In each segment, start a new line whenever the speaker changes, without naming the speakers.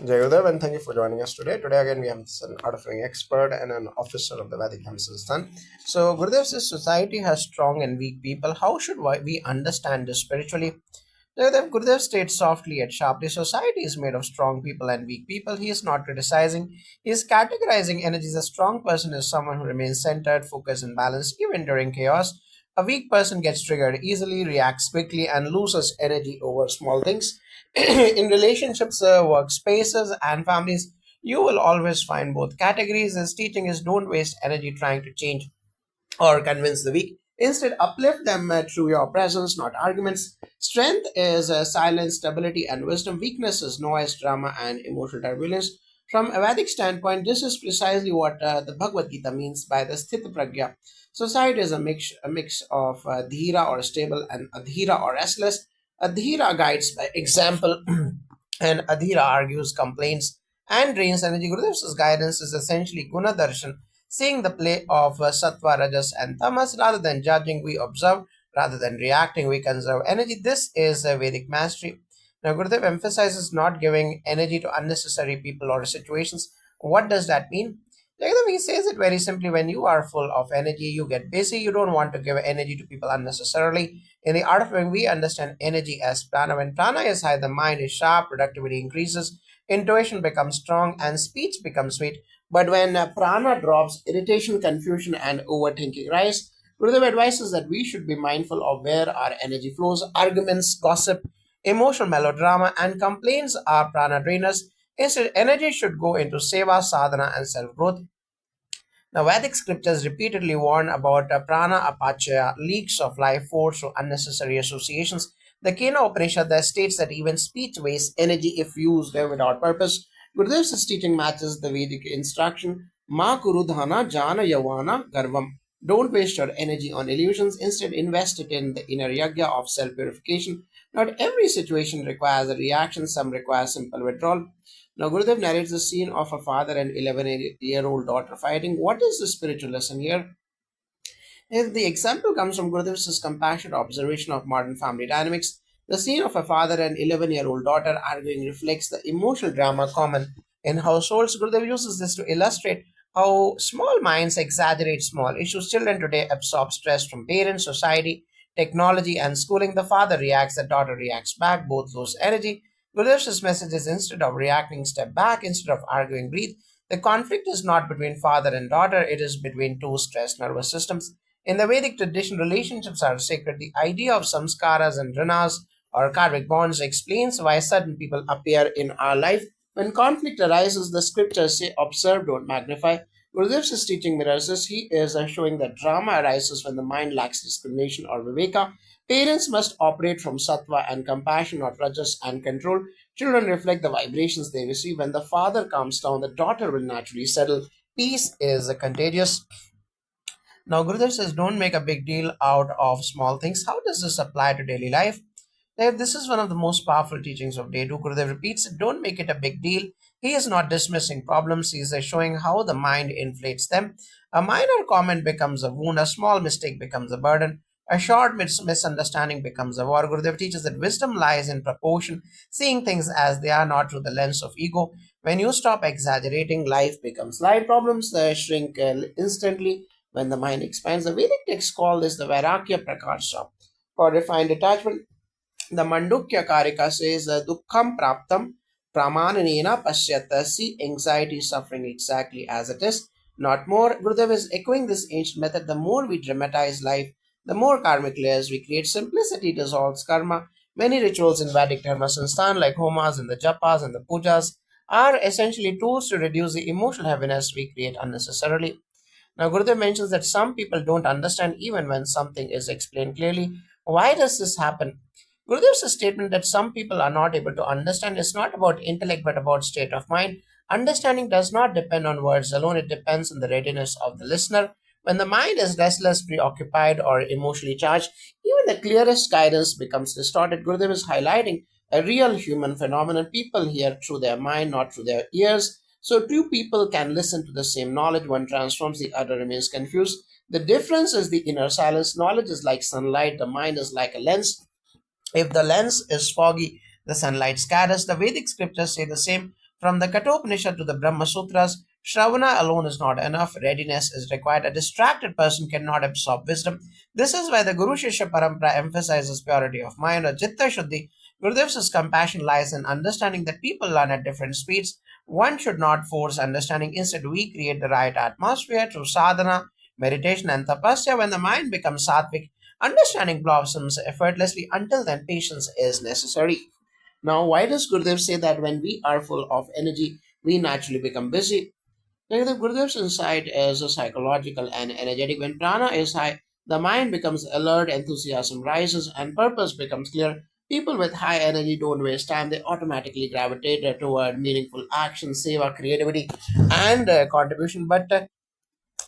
Jayudev, and thank you for joining us today. Today, again, we have an art of living expert and an officer of the Vedic Sansthan. So, Gurudev says society has strong and weak people. How should we understand this spiritually? Gurudev states softly yet sharply society is made of strong people and weak people. He is not criticizing, he is categorizing energies. A strong person is someone who remains centered, focused, and balanced even during chaos. A weak person gets triggered easily, reacts quickly, and loses energy over small things. In relationships, workspaces, and families, you will always find both categories. His teaching is don't waste energy trying to change or convince the weak. Instead, uplift them through your presence, not arguments. Strength is silence, stability, and wisdom. Weakness is noise, drama, and emotional turbulence. From a Vedic standpoint, this is precisely what the Bhagavad Gita means by the Sthita Pragya. Society is a mix of dhira or stable and adhira or restless. Adhira guides by example, and adhira argues, complains, and drains energy. Gurudev's guidance is essentially guna darshan, seeing the play of sattva, rajas, and tamas. Rather than judging, we observe. Rather than reacting, we conserve energy. This is a Vedic mastery. Now, Gurudev emphasizes not giving energy to unnecessary people or situations. What does that mean? Jagadav, he says it very simply: when you are full of energy, you get busy. You don't want to give energy to people unnecessarily. In the art of living, we understand energy as prana. When prana is high, the mind is sharp, productivity increases, intuition becomes strong, and speech becomes sweet. But when prana drops, irritation, confusion, and overthinking rise. Gurudev advises that we should be mindful of where our energy flows. Arguments, gossip, emotional melodrama, and complaints are prana drainers. Instead, energy should go into seva, sadhana, and self growth. Now, Vedic scriptures repeatedly warn about prana apachaya, leaks of life force through unnecessary associations. The Kena Upanishad that states that even speech wastes energy if used without purpose. Gurudev's teaching matches the Vedic instruction, Ma kurudhana jana yavana garvam. Don't waste your energy on illusions. Instead, invest it in the inner yagya of self purification. Not every situation requires a reaction, some require simple withdrawal. Now, Gurudev narrates the scene of a father and 11-year-old daughter fighting. What is the spiritual lesson here? If the example comes from Gurudev's compassionate observation of modern family dynamics. The scene of a father and 11-year-old daughter arguing reflects the emotional drama common in households. Gurudev uses this to illustrate how small minds exaggerate small issues. Children today absorb stress from parents, society, technology, and schooling. The father reacts, the daughter reacts back, both lose energy. Gurudev's message is instead of reacting, step back, instead of arguing, breathe. The conflict is not between father and daughter, it is between two stressed nervous systems. In the Vedic tradition, relationships are sacred. The idea of samskaras and rinas or karmic bonds explains why certain people appear in our life. When conflict arises, the scriptures say, observe, don't magnify. Gurudev's teaching mirrors this. He is showing that drama arises when the mind lacks discrimination or viveka. Parents must operate from sattva and compassion, not rajas and control. Children reflect the vibrations they receive. When the father calms down, the daughter will naturally settle. Peace is contagious. Now, Gurudev says, don't make a big deal out of small things. How does this apply to daily life? This is one of the most powerful teachings of day. Gurudev repeats it, don't make it a big deal. He is not dismissing problems, he is showing how the mind inflates them. A minor comment becomes a wound, a small mistake becomes a burden, a short misunderstanding becomes a war. Gurudev teaches that wisdom lies in proportion, seeing things as they are, not through the lens of ego. When you stop exaggerating, life becomes light. Problems shrink instantly when the mind expands. The Vedic texts call this the Vairagya Prakasha. For refined detachment, the Mandukya Karika says, Dukkham Praptam Pramananena Pashyata. See anxiety, suffering exactly as it is, not more. Gurudev is echoing this ancient method. The more we dramatize life, the more karmic layers we create. Simplicity dissolves karma. Many rituals in Vedic Dharma Sansthan, like homas and the japas and the pujas, are essentially tools to reduce the emotional heaviness we create unnecessarily. Now, Gurudev mentions that some people don't understand even when something is explained clearly. Why does this happen? Gurudev's statement that some people are not able to understand is not about intellect but about state of mind. Understanding does not depend on words alone, it depends on the readiness of the listener. When the mind is restless, preoccupied, or emotionally charged, even the clearest guidance becomes distorted. Gurudev is highlighting a real human phenomenon. People hear through their mind, not through their ears. So, two people can listen to the same knowledge, one transforms, the other remains confused. The difference is the inner silence. Knowledge is like sunlight, the mind is like a lens. If the lens is foggy, the sunlight scatters. The Vedic scriptures say the same. From the Kathopanishad to the Brahma Sutras, Shravana alone is not enough. Readiness is required. A distracted person cannot absorb wisdom. This is why the Guru Shishya Parampara emphasizes purity of mind or Chitta Shuddhi. Gurudev's compassion lies in understanding that people learn at different speeds. One should not force understanding. Instead, we create the right atmosphere through sadhana, meditation, and tapasya. When the mind becomes sattvic, understanding blossoms effortlessly. Until then, patience is necessary. Now, why does Gurudev say that when we are full of energy, we naturally become busy? Like Gurudev's insight is a psychological and energetic. When prana is high, the mind becomes alert, enthusiasm rises, and purpose becomes clear. People with high energy don't waste time, they automatically gravitate toward meaningful action, seva, creativity, and contribution. But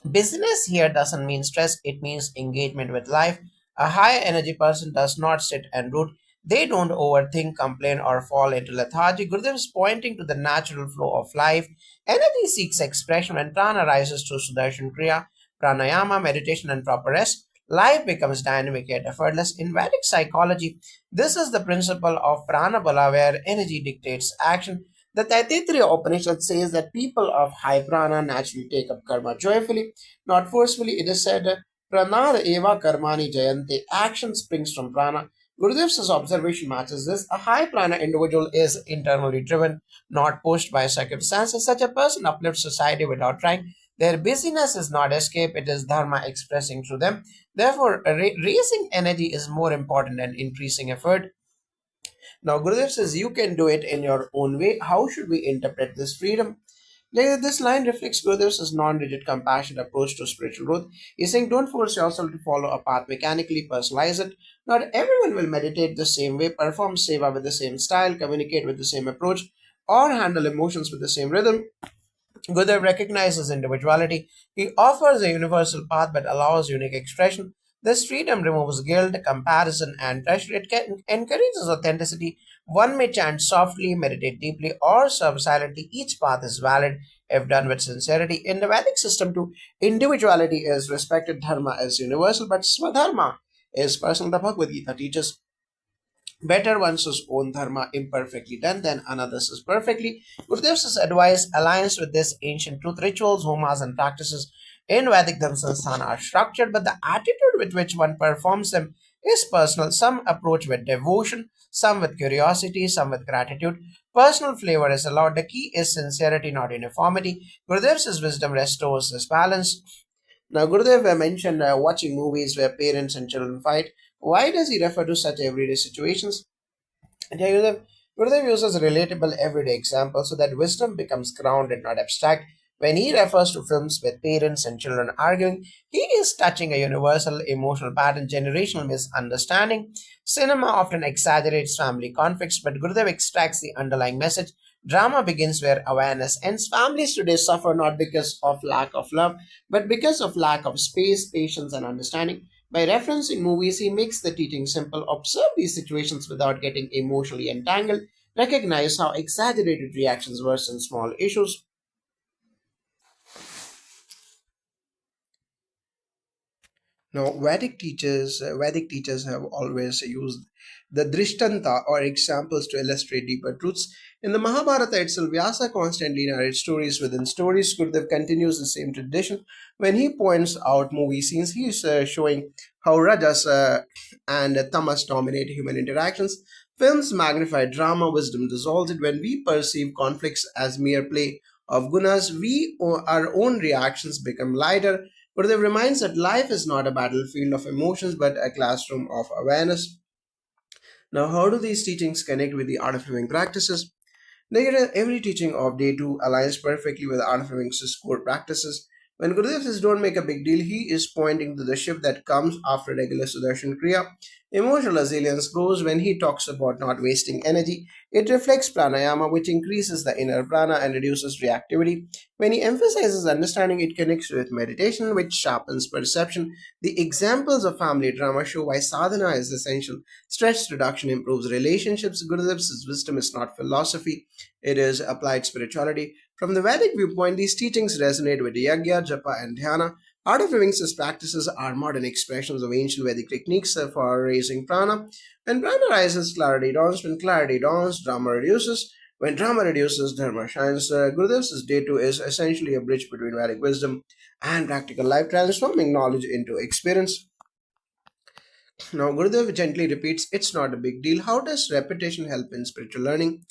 business here doesn't mean stress, it means engagement with life. A high energy person does not sit and root. They don't overthink, complain, or fall into lethargy. Gurudev is pointing to the natural flow of life. Energy seeks expression when prana rises through Sudarshan Kriya, pranayama, meditation, and proper rest. Life becomes dynamic yet effortless. In Vedic psychology, this is the principle of prana bala where energy dictates action. The Taittiriya Upanishad says that people of high prana naturally take up karma joyfully, not forcefully. It is said, Pranada eva karmani jayante. Action springs from prana. Gurudev's observation matches this. A high prana individual is internally driven, not pushed by circumstances. Such a person uplifts society without trying. Their busyness is not escape, it is dharma expressing through them. Therefore, raising energy is more important than increasing effort. Now, Gurudev says you can do it in your own way. How should we interpret this freedom? This line reflects Gurudev's non-rigid, compassionate approach to spiritual growth. He's saying, don't force yourself to follow a path mechanically, personalize it. Not everyone will meditate the same way, perform seva with the same style, communicate with the same approach, or handle emotions with the same rhythm. Gurudev recognizes individuality. He offers a universal path but allows unique expression. This freedom removes guilt, comparison, and pressure. It encourages authenticity. One may chant softly, meditate deeply, or serve silently. Each path is valid if done with sincerity. In the Vedic system, too, individuality is respected, dharma is universal, but swadharma is personal. The Bhagavad Gita teaches better one's own dharma imperfectly done than another's is perfectly. Gurudev's advice aligns with this ancient truth. Rituals, homas, and practices in Vedic Dharma Sansthan are structured, but the attitude with which one performs them is personal. Some approach with devotion, some with curiosity, some with gratitude. Personal flavor is allowed. The key is sincerity, not uniformity. Gurudev's wisdom restores this balance. Now, Gurudev mentioned watching movies where parents and children fight. Why does he refer to such everyday situations? And here Gurudev uses relatable everyday examples so that wisdom becomes grounded, not abstract. When he refers to films with parents and children arguing, he is touching a universal emotional pattern, generational misunderstanding. Cinema often exaggerates family conflicts, but Gurudev extracts the underlying message. Drama begins where awareness ends. Families today suffer not because of lack of love, but because of lack of space, patience, and understanding. By referencing movies, he makes the teaching simple. Observe these situations without getting emotionally entangled. Recognize how exaggerated reactions worsen small issues. Now, Vedic teachers have always used the drishtanta or examples to illustrate deeper truths. In the Mahabharata itself, Vyasa constantly narrates stories within stories. Gurudev continues the same tradition. When he points out movie scenes, he is showing how Rajas and Tamas dominate human interactions. Films magnify drama, wisdom dissolves it. When we perceive conflicts as mere play of gunas, our own reactions become lighter. Gurudev reminds that life is not a battlefield of emotions but a classroom of awareness. Now, how do these teachings connect with the art of living practices? Every teaching of day 2 aligns perfectly with art of living's core practices. When Gurudev says don't make a big deal, he is pointing to the shift that comes after regular Sudarshan Kriya. Emotional resilience grows when he talks about not wasting energy. It reflects pranayama, which increases the inner prana and reduces reactivity. When he emphasizes understanding, it connects with meditation, which sharpens perception. The examples of family drama show why sadhana is essential. Stress reduction improves relationships. Gurudev's wisdom is not philosophy, it is applied spirituality. From the Vedic viewpoint, these teachings resonate with yagya, japa, and dhyana. Art of living's practices are modern expressions of ancient Vedic techniques for raising prana. When prana rises, clarity dawns. When clarity dawns, drama reduces. When drama reduces, dharma shines. Gurudev's day 2 is essentially a bridge between Vedic wisdom and practical life, transforming knowledge into experience. Now, Gurudev gently repeats, "It's not a big deal." How does repetition help in spiritual learning?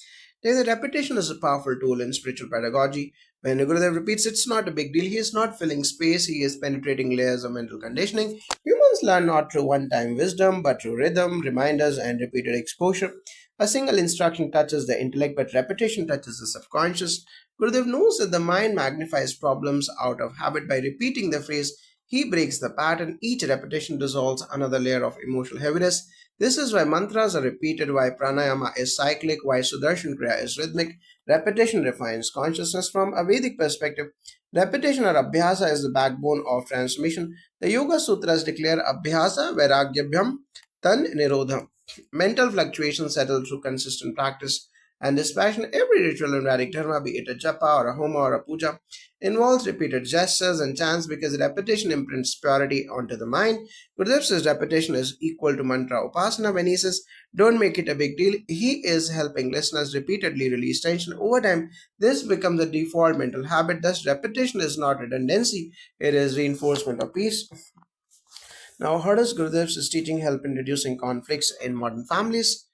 The repetition is a powerful tool in spiritual pedagogy. When Gurudev repeats, "It's not a big deal," he is not filling space, he is penetrating layers of mental conditioning. Humans learn not through one time wisdom, but through rhythm, reminders, and repeated exposure. A single instruction touches the intellect, but repetition touches the subconscious. Gurudev knows that the mind magnifies problems out of habit. By repeating the phrase, he breaks the pattern. Each repetition dissolves another layer of emotional heaviness. This is why mantras are repeated, why pranayama is cyclic, why Sudarshan Kriya is rhythmic. Repetition refines consciousness from a Vedic perspective. Repetition or abhyasa is the backbone of transformation. The Yoga Sutras declare abhyasa vairagyabhyam tan nirodham. Mental fluctuations settle through consistent practice and dispassion. Every ritual in Vedic Dharma, be it a japa or a homa or a puja, involves repeated gestures and chants because repetition imprints purity onto the mind. Gurudev says repetition is equal to mantra upasana. When he says don't make it a big deal, he is helping listeners repeatedly release tension. Over time, this becomes a default mental habit. Thus, repetition is not redundancy, it is reinforcement of peace. Now, how does Gurudev's teaching help in reducing conflicts in modern families?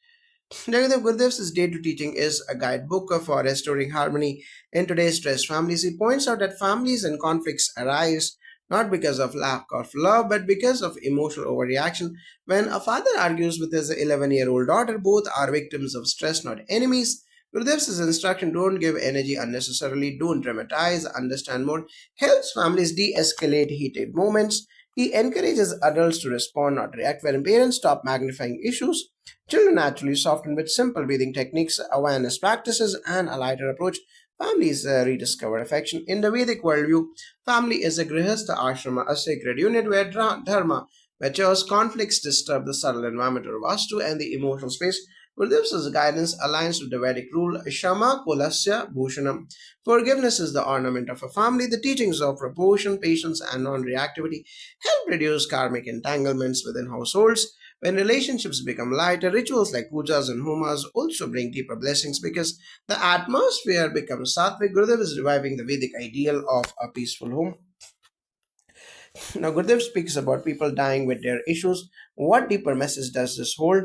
Jagdev Gurudev's Day to Teaching is a guidebook for restoring harmony in today's stressed families. He points out that families and conflicts arise not because of lack of love, but because of emotional overreaction. When a father argues with his 11-year-old daughter, both are victims of stress, not enemies. Gurudev's instruction, don't give energy unnecessarily, don't dramatize, understand more, helps families de escalate heated moments. He encourages adults to respond, not react. When parents stop magnifying issues, children naturally soften with simple breathing techniques, awareness practices, and a lighter approach. Families rediscover affection. In the Vedic worldview, family is a grihastha ashrama, a sacred unit where dharma matures. Conflicts disturb the subtle environment of vastu and the emotional space. Gurudev's guidance aligns with the Vedic rule, Shama Kulasya Bhushanam. Forgiveness is the ornament of a family. The teachings of proportion, patience, and non reactivity help reduce karmic entanglements within households. When relationships become lighter, rituals like pujas and homas also bring deeper blessings because the atmosphere becomes sattvic. Gurudev is reviving the Vedic ideal of a peaceful home. Now, Gurudev speaks about people dying with their issues. What deeper message does this hold?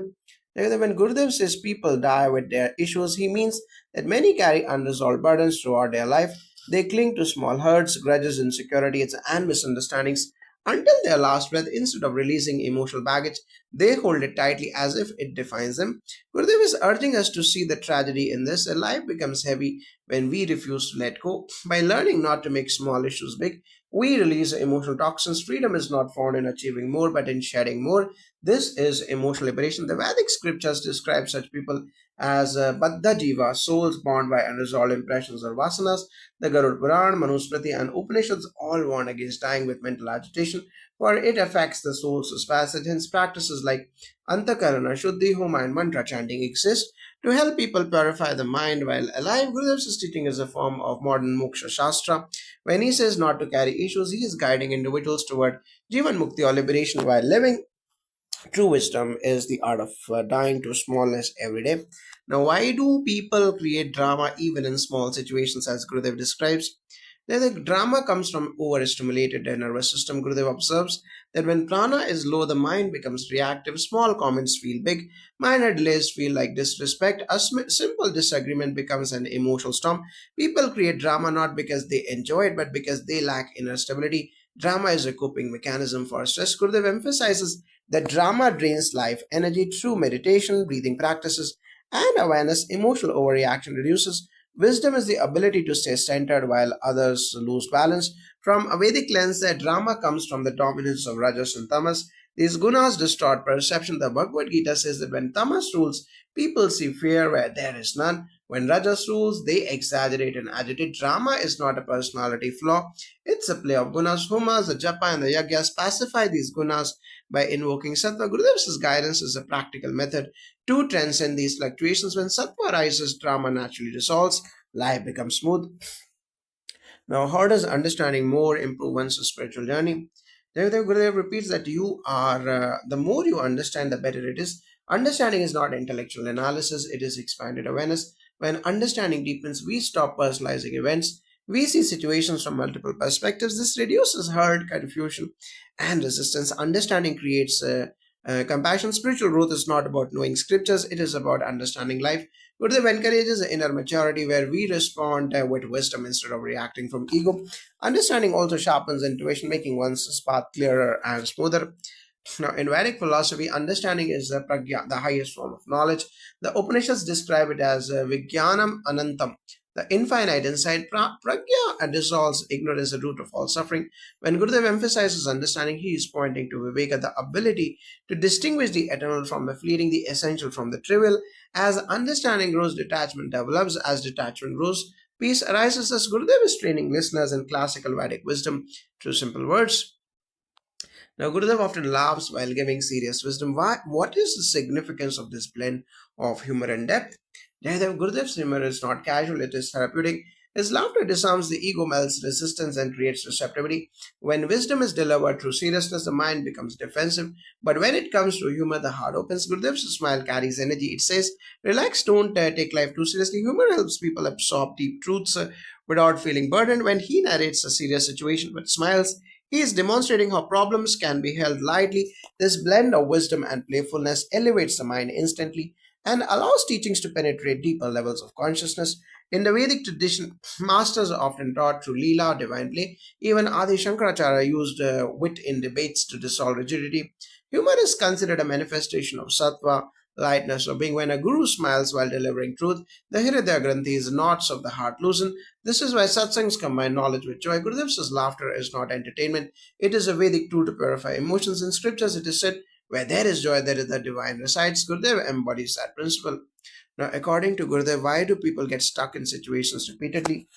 When Gurudev says people die with their issues, he means that many carry unresolved burdens throughout their life. They cling to small hurts, grudges, insecurities, and misunderstandings until their last breath. Instead of releasing emotional baggage, they hold it tightly as if it defines them. Gurudev is urging us to see the tragedy in this. A life becomes heavy when we refuse to let go. By learning not to make small issues big, we release emotional toxins. Freedom is not found in achieving more, but in shedding more. This is emotional liberation. The Vedic scriptures describe such people as Baddha Jiva, souls bound by unresolved impressions or vasanas. The Garud Puran, Manusmriti, and Upanishads all warn against dying with mental agitation, for it affects the soul's passage. Hence, practices like Antakarana, Shuddhi, Homa, and mantra chanting exist to help people purify the mind while alive. Gurudev's teaching is a form of modern moksha shastra. When he says not to carry issues, he is guiding individuals toward Jivan Mukti or liberation while living. True wisdom is the art of dying to smallness every day. Now, why do people create drama even in small situations, as Gurudev describes? The drama comes from overstimulated nervous system. Gurudev observes that when prana is low, the mind becomes reactive. Small comments feel big. Minor delays feel like disrespect. A simple disagreement becomes an emotional storm. People create drama not because they enjoy it, but because they lack inner stability. Drama is a coping mechanism for stress. Gurudev emphasizes that drama drains life energy through meditation, breathing practices, and awareness. Emotional overreaction reduces. Wisdom is the ability to stay centered while others lose balance. From a Vedic lens, that drama comes from the dominance of Rajas and Tamas. These gunas distort perception. The Bhagavad Gita says that when Tamas rules, people see fear where there is none. When Rajas rules, they exaggerate and agitate. Drama is not a personality flaw, it's a play of gunas. Homas, the japa, and the yagyas pacify these gunas by invoking sattva. Gurudev's guidance is a practical method to transcend these fluctuations. When sattva rises, drama naturally dissolves, life becomes smooth. Now, how does understanding more improve one's spiritual journey? Devadev Gurudev repeats that the more you understand, the better it is. Understanding is not intellectual analysis, it is expanded awareness. When understanding deepens, we stop personalizing events. We see situations from multiple perspectives. This reduces hurt, confusion, and resistance. Understanding creates compassion. Spiritual growth is not about knowing scriptures, it is about understanding life. Gurudev encourages inner maturity where we respond with wisdom instead of reacting from ego. Understanding also sharpens intuition, making one's path clearer and smoother. Now, in Vedic philosophy, understanding is the pragya, the highest form of knowledge. The Upanishads describe it as Vijnanam Anantam, the infinite insight. Pragya dissolves ignorance, the root of all suffering. When Gurudev emphasizes understanding, he is pointing to Viveka, the ability to distinguish the eternal from the fleeting, the essential from the trivial. As understanding grows, detachment develops. As detachment grows, peace arises. As Gurudev is training listeners in classical Vedic wisdom through simple words. Now, Gurudev often laughs while giving serious wisdom. What is the significance of this blend of humor and depth? Gurudev's humor is not casual, it is therapeutic. His laughter disarms the ego, melts resistance, and creates receptivity. When wisdom is delivered through seriousness, the mind becomes defensive. But when it comes to humor, the heart opens. Gurudev's smile carries energy. It says, relax, don't take life too seriously. Humor helps people absorb deep truths without feeling burdened. When he narrates a serious situation but smiles, he is demonstrating how problems can be held lightly. This blend of wisdom and playfulness elevates the mind instantly and allows teachings to penetrate deeper levels of consciousness. In the Vedic tradition, masters are often taught through Leela, divine play. Even Adi Shankaracharya used wit in debates to dissolve rigidity. Humor is considered a manifestation of sattva, lightness of being. When a guru smiles while delivering truth, the Hridaya Granthis, knots of the heart, loosen. This is why satsangs combine knowledge with joy. Gurudev says laughter is not entertainment, it is a Vedic tool to purify emotions. In scriptures, it is said, where there is joy, there is the divine resides. Gurudev embodies that principle. Now, according to Gurudev, why do people get stuck in situations repeatedly?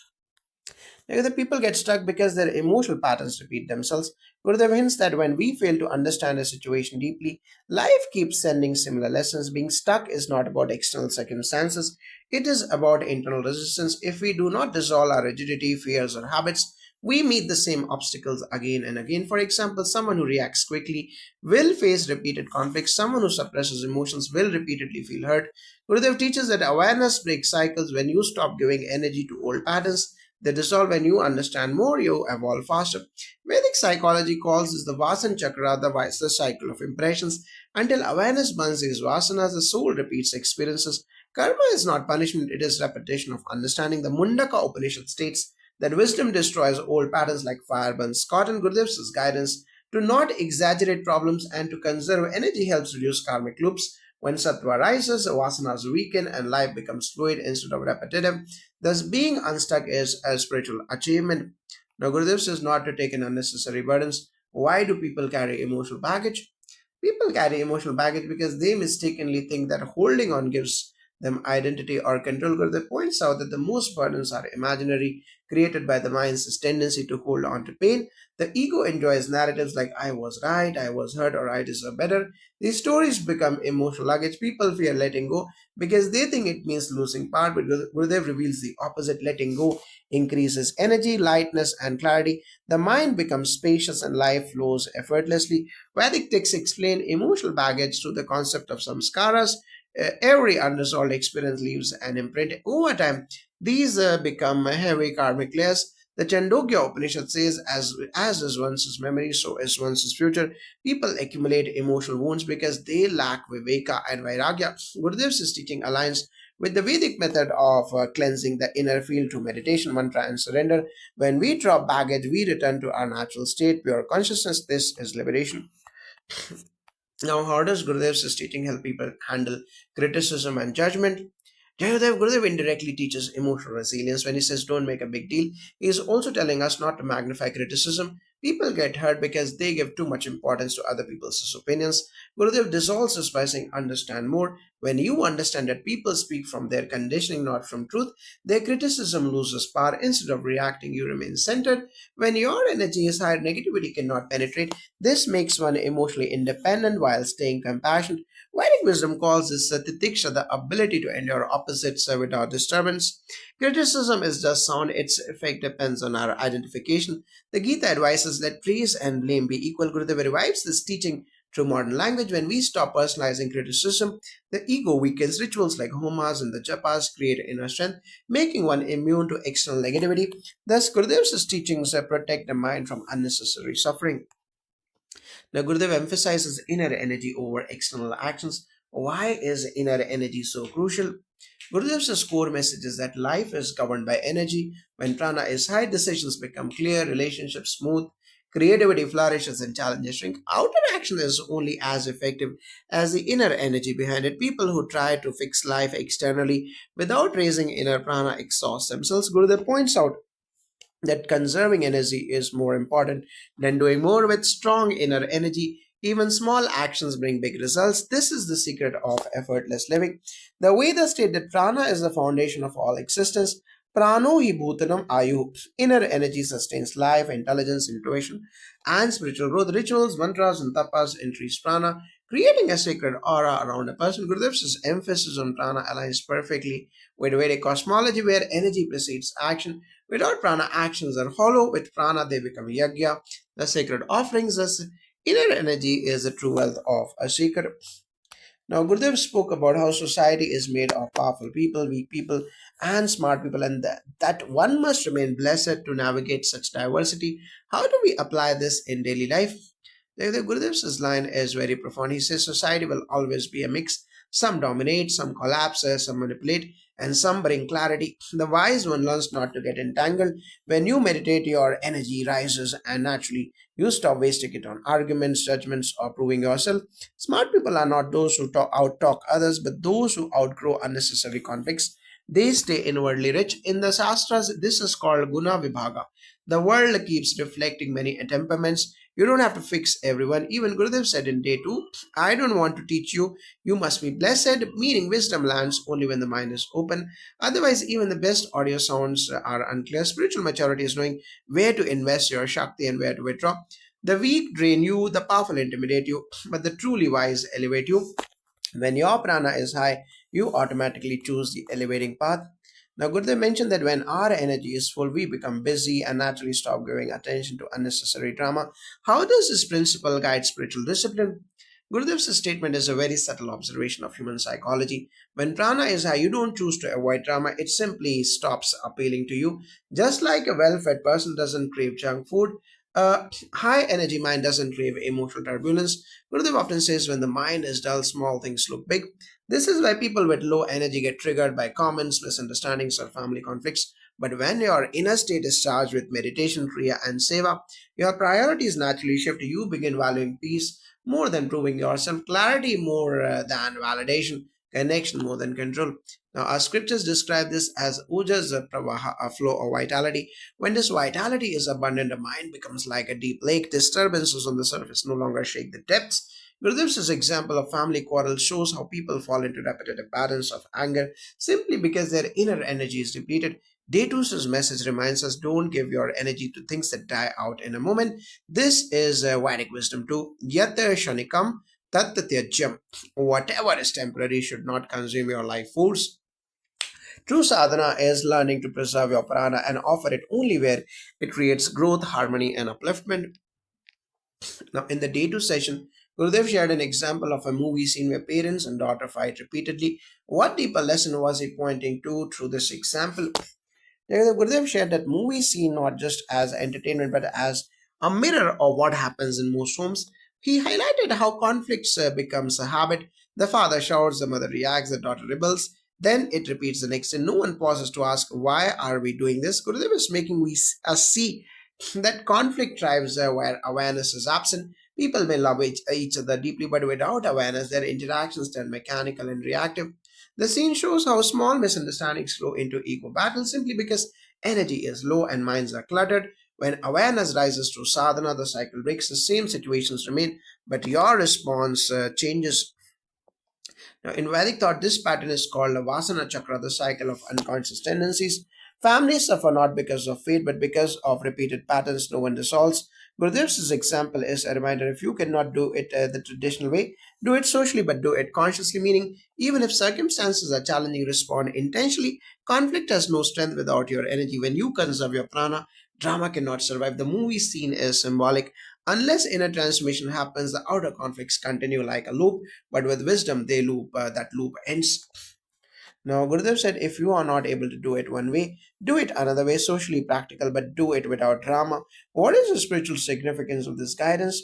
The people get stuck because their emotional patterns repeat themselves. Gurudev hints that when we fail to understand a situation deeply, life keeps sending similar lessons. Being stuck is not about external circumstances, it is about internal resistance. If we do not dissolve our rigidity, fears, or habits, we meet the same obstacles again and again. For example, someone who reacts quickly will face repeated conflicts. Someone who suppresses emotions will repeatedly feel hurt. Gurudev teaches that awareness breaks cycles. When you stop giving energy to old patterns, they dissolve. When you understand more, you evolve faster. Vedic psychology calls this the Vasan Chakra, the cycle of impressions. Until awareness burns these vasanas, the soul repeats experiences. Karma is not punishment, it is repetition of understanding. The Mundaka Upanishad states that wisdom destroys old patterns like fire burns cotton. Gurudev's guidance to not exaggerate problems and to conserve energy helps reduce karmic loops. When sattva rises, vasanas weaken and life becomes fluid instead of repetitive. Thus, being unstuck is a spiritual achievement. Now, Gurudev says not to take in unnecessary burdens. Why do people carry emotional baggage? People carry emotional baggage because they mistakenly think that holding on gives them identity or control. Gurudev points out that the most burdens are imaginary, created by the mind's tendency to hold on to pain. The ego enjoys narratives like I was right, I was hurt, or I deserve better. These stories become emotional luggage. People fear letting go because they think it means losing power, but Gurudev reveals the opposite. Letting go increases energy, lightness, and clarity. The mind becomes spacious and life flows effortlessly. Vedic texts explain emotional baggage through the concept of samskaras. Every unresolved experience leaves an imprint. Over time, these become heavy karmic layers. The Chandogya Upanishad says, as is one's memory, so is one's future. People accumulate emotional wounds because they lack viveka and vairagya. Gurudev's teaching aligns with the Vedic method of cleansing the inner field through meditation, mantra, and surrender. When we drop baggage, we return to our natural state, pure consciousness. This is liberation. Now, how does Gurudev's teaching help people handle criticism and judgment? Gurudev indirectly teaches emotional resilience. When he says don't make a big deal, he is also telling us not to magnify criticism. People get hurt because they give too much importance to other people's opinions. Gurudev dissolves this by saying understand more. When you understand that people speak from their conditioning, not from truth, their criticism loses power. Instead of reacting, you remain centered. When your energy is high, negativity cannot penetrate. This makes one emotionally independent while staying compassionate. Vedic wisdom calls this titiksha, the ability to endure opposites without disturbance. Criticism is just sound, its effect depends on our identification. The Gita advises let praise and blame be equal. Gurudev revives this teaching Through modern language, when we stop personalizing criticism, the ego weakens. Rituals like homas and the japas create inner strength, making one immune to external negativity. Thus, Gurudev's teachings protect the mind from unnecessary suffering. Now, Gurudev emphasizes inner energy over external actions. Why is inner energy so crucial? Gurudev's core message is that life is governed by energy. When prana is high, decisions become clear, relationships smooth, creativity flourishes, and challenges shrink. Outer action is only as effective as the inner energy behind it. People who try to fix life externally without raising inner prana exhaust themselves. Gurudev points out that conserving energy is more important than doing more with strong inner energy. Even small actions bring big results. This is the secret of effortless living. The Vedas state that prana is the foundation of all existence. Prano hi bhutanam ayu. Inner energy sustains life, intelligence, intuition, and spiritual growth. Rituals, mantras, and tapas increase prana, creating a sacred aura around a person. Gurudev's emphasis on prana aligns perfectly with Vedic cosmology, where energy precedes action. Without prana, actions are hollow. With prana, they become yagya, the sacred offerings. Thus, inner energy is the true wealth of a seeker. Now, Gurudev spoke about how society is made of powerful people, weak people, and smart people, and that one must remain blessed to navigate such diversity. How do we apply this in daily life? The Gurudev's line is very profound. He says society will always be a mix. Some dominate, some collapse, some manipulate, and some bring clarity. The wise one learns not to get entangled. When you meditate, your energy rises, and naturally, you stop wasting it on arguments, judgments, or proving yourself. Smart people are not those who out talk others, but those who outgrow unnecessary conflicts. They stay inwardly rich. In the Shastras, this is called Guna Vibhaga. The world keeps reflecting many temperaments. You don't have to fix everyone. Even Gurudev said in day 2, I don't want to teach you. You must be blessed, meaning wisdom lands only when the mind is open. Otherwise, even the best audio sounds are unclear. Spiritual maturity is knowing where to invest your Shakti and where to withdraw. The weak drain you, the powerful intimidate you, but the truly wise elevate you. When your prana is high, you automatically choose the elevating path. Now, Gurudev mentioned that when our energy is full, we become busy and naturally stop giving attention to unnecessary drama. How does this principle guide spiritual discipline? Gurudev's statement is a very subtle observation of human psychology. When prana is high, you don't choose to avoid drama, it simply stops appealing to you. Just like a well fed person doesn't crave junk food, a high energy mind doesn't crave emotional turbulence. Gurudev often says when the mind is dull, small things look big. This is why people with low energy get triggered by comments, misunderstandings, or family conflicts. But when your inner state is charged with meditation, kriya, and seva, your priorities naturally shift. You begin valuing peace more than proving yourself, clarity more than validation, connection more than control. Now, our scriptures describe this as ujas pravaha, a flow of vitality. When this vitality is abundant, the mind becomes like a deep lake. Disturbances on the surface no longer shake the depths. Gurudev's example of family quarrels shows how people fall into repetitive patterns of anger simply because their inner energy is depleted. Day 2's message reminds us don't give your energy to things that die out in a moment. This is Vedic wisdom too. Yat shanikam tat tyajyam. Whatever is temporary should not consume your life force. True sadhana is learning to preserve your prana and offer it only where it creates growth, harmony, and upliftment. Now, in the day 2 session, Gurudev shared an example of a movie scene where parents and daughter fight repeatedly. What deeper lesson was he pointing to through this example? Gurudev shared that movies seen not just as entertainment but as a mirror of what happens in most homes. He highlighted how conflicts becomes a habit. The father shouts, the mother reacts, the daughter rebels. Then it repeats the next day. No one pauses to ask, why are we doing this? Gurudev is making us see that conflict thrives where awareness is absent. People may love each other deeply, but without awareness, their interactions turn mechanical and reactive. The scene shows how small misunderstandings flow into ego battles simply because energy is low and minds are cluttered. When awareness rises through sadhana, the cycle breaks. The same situations remain, but your response changes. Now, in Vedic thought, this pattern is called the Vasana Chakra, the cycle of unconscious tendencies. Families suffer not because of fate, but because of repeated patterns no one dissolves. Gurudev's example is a reminder if you cannot do it the traditional way, do it socially, but do it consciously, meaning even if circumstances are challenging, respond intentionally. Conflict has no strength without your energy. When you conserve your prana, drama cannot survive. The movie scene is symbolic. Unless inner transformation happens, the outer conflicts continue like a loop, but with wisdom, that loop ends. Now, Gurudev said, if you are not able to do it one way, do it another way, socially practical, but do it without drama. What is the spiritual significance of this guidance?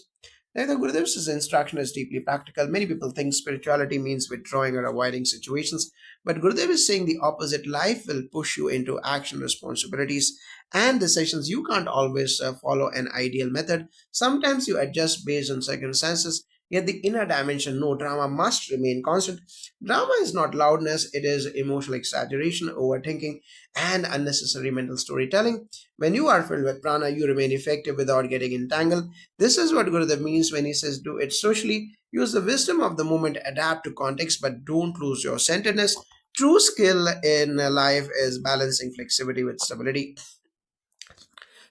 Like the Gurudev's instruction is deeply practical. Many people think spirituality means withdrawing or avoiding situations, but Gurudev is saying the opposite. Life will push you into action, responsibilities, and decisions. You can't always follow an ideal method. Sometimes you adjust based on circumstances. Yet the inner dimension, no drama, must remain constant. Drama is not loudness, it is emotional exaggeration, overthinking, and unnecessary mental storytelling. When you are filled with prana, you remain effective without getting entangled. This is what Gurudev means when he says do it socially. Use the wisdom of the moment, adapt to context, but don't lose your centeredness. True skill in life is balancing flexibility with stability.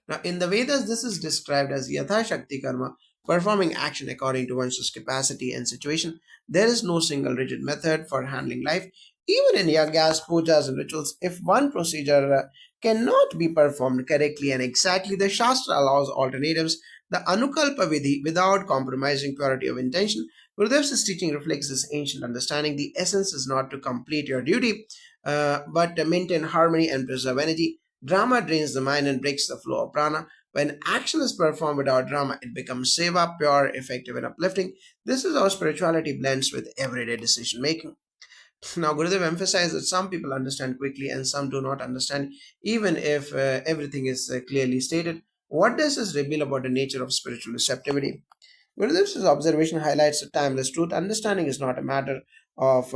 Now, in the Vedas, this is described as Yatha Shakti Karma, performing action according to one's capacity and situation. There is no single rigid method for handling life. Even in yagas, pujas, and rituals, if one procedure cannot be performed correctly and exactly, the Shastra allows alternatives. The Anukalpa Vidhi, without compromising purity of intention. Gurudev's teaching reflects this ancient understanding. The essence is not to complete your duty, but to maintain harmony and preserve energy. Drama drains the mind and breaks the flow of prana. When action is performed without drama, it becomes seva, pure, effective, and uplifting. This is how spirituality blends with everyday decision making. Now, Gurudev emphasized that some people understand quickly and some do not understand, even if everything is clearly stated. What does this reveal about the nature of spiritual receptivity? Gurudev's observation highlights a timeless truth. Understanding is not a matter of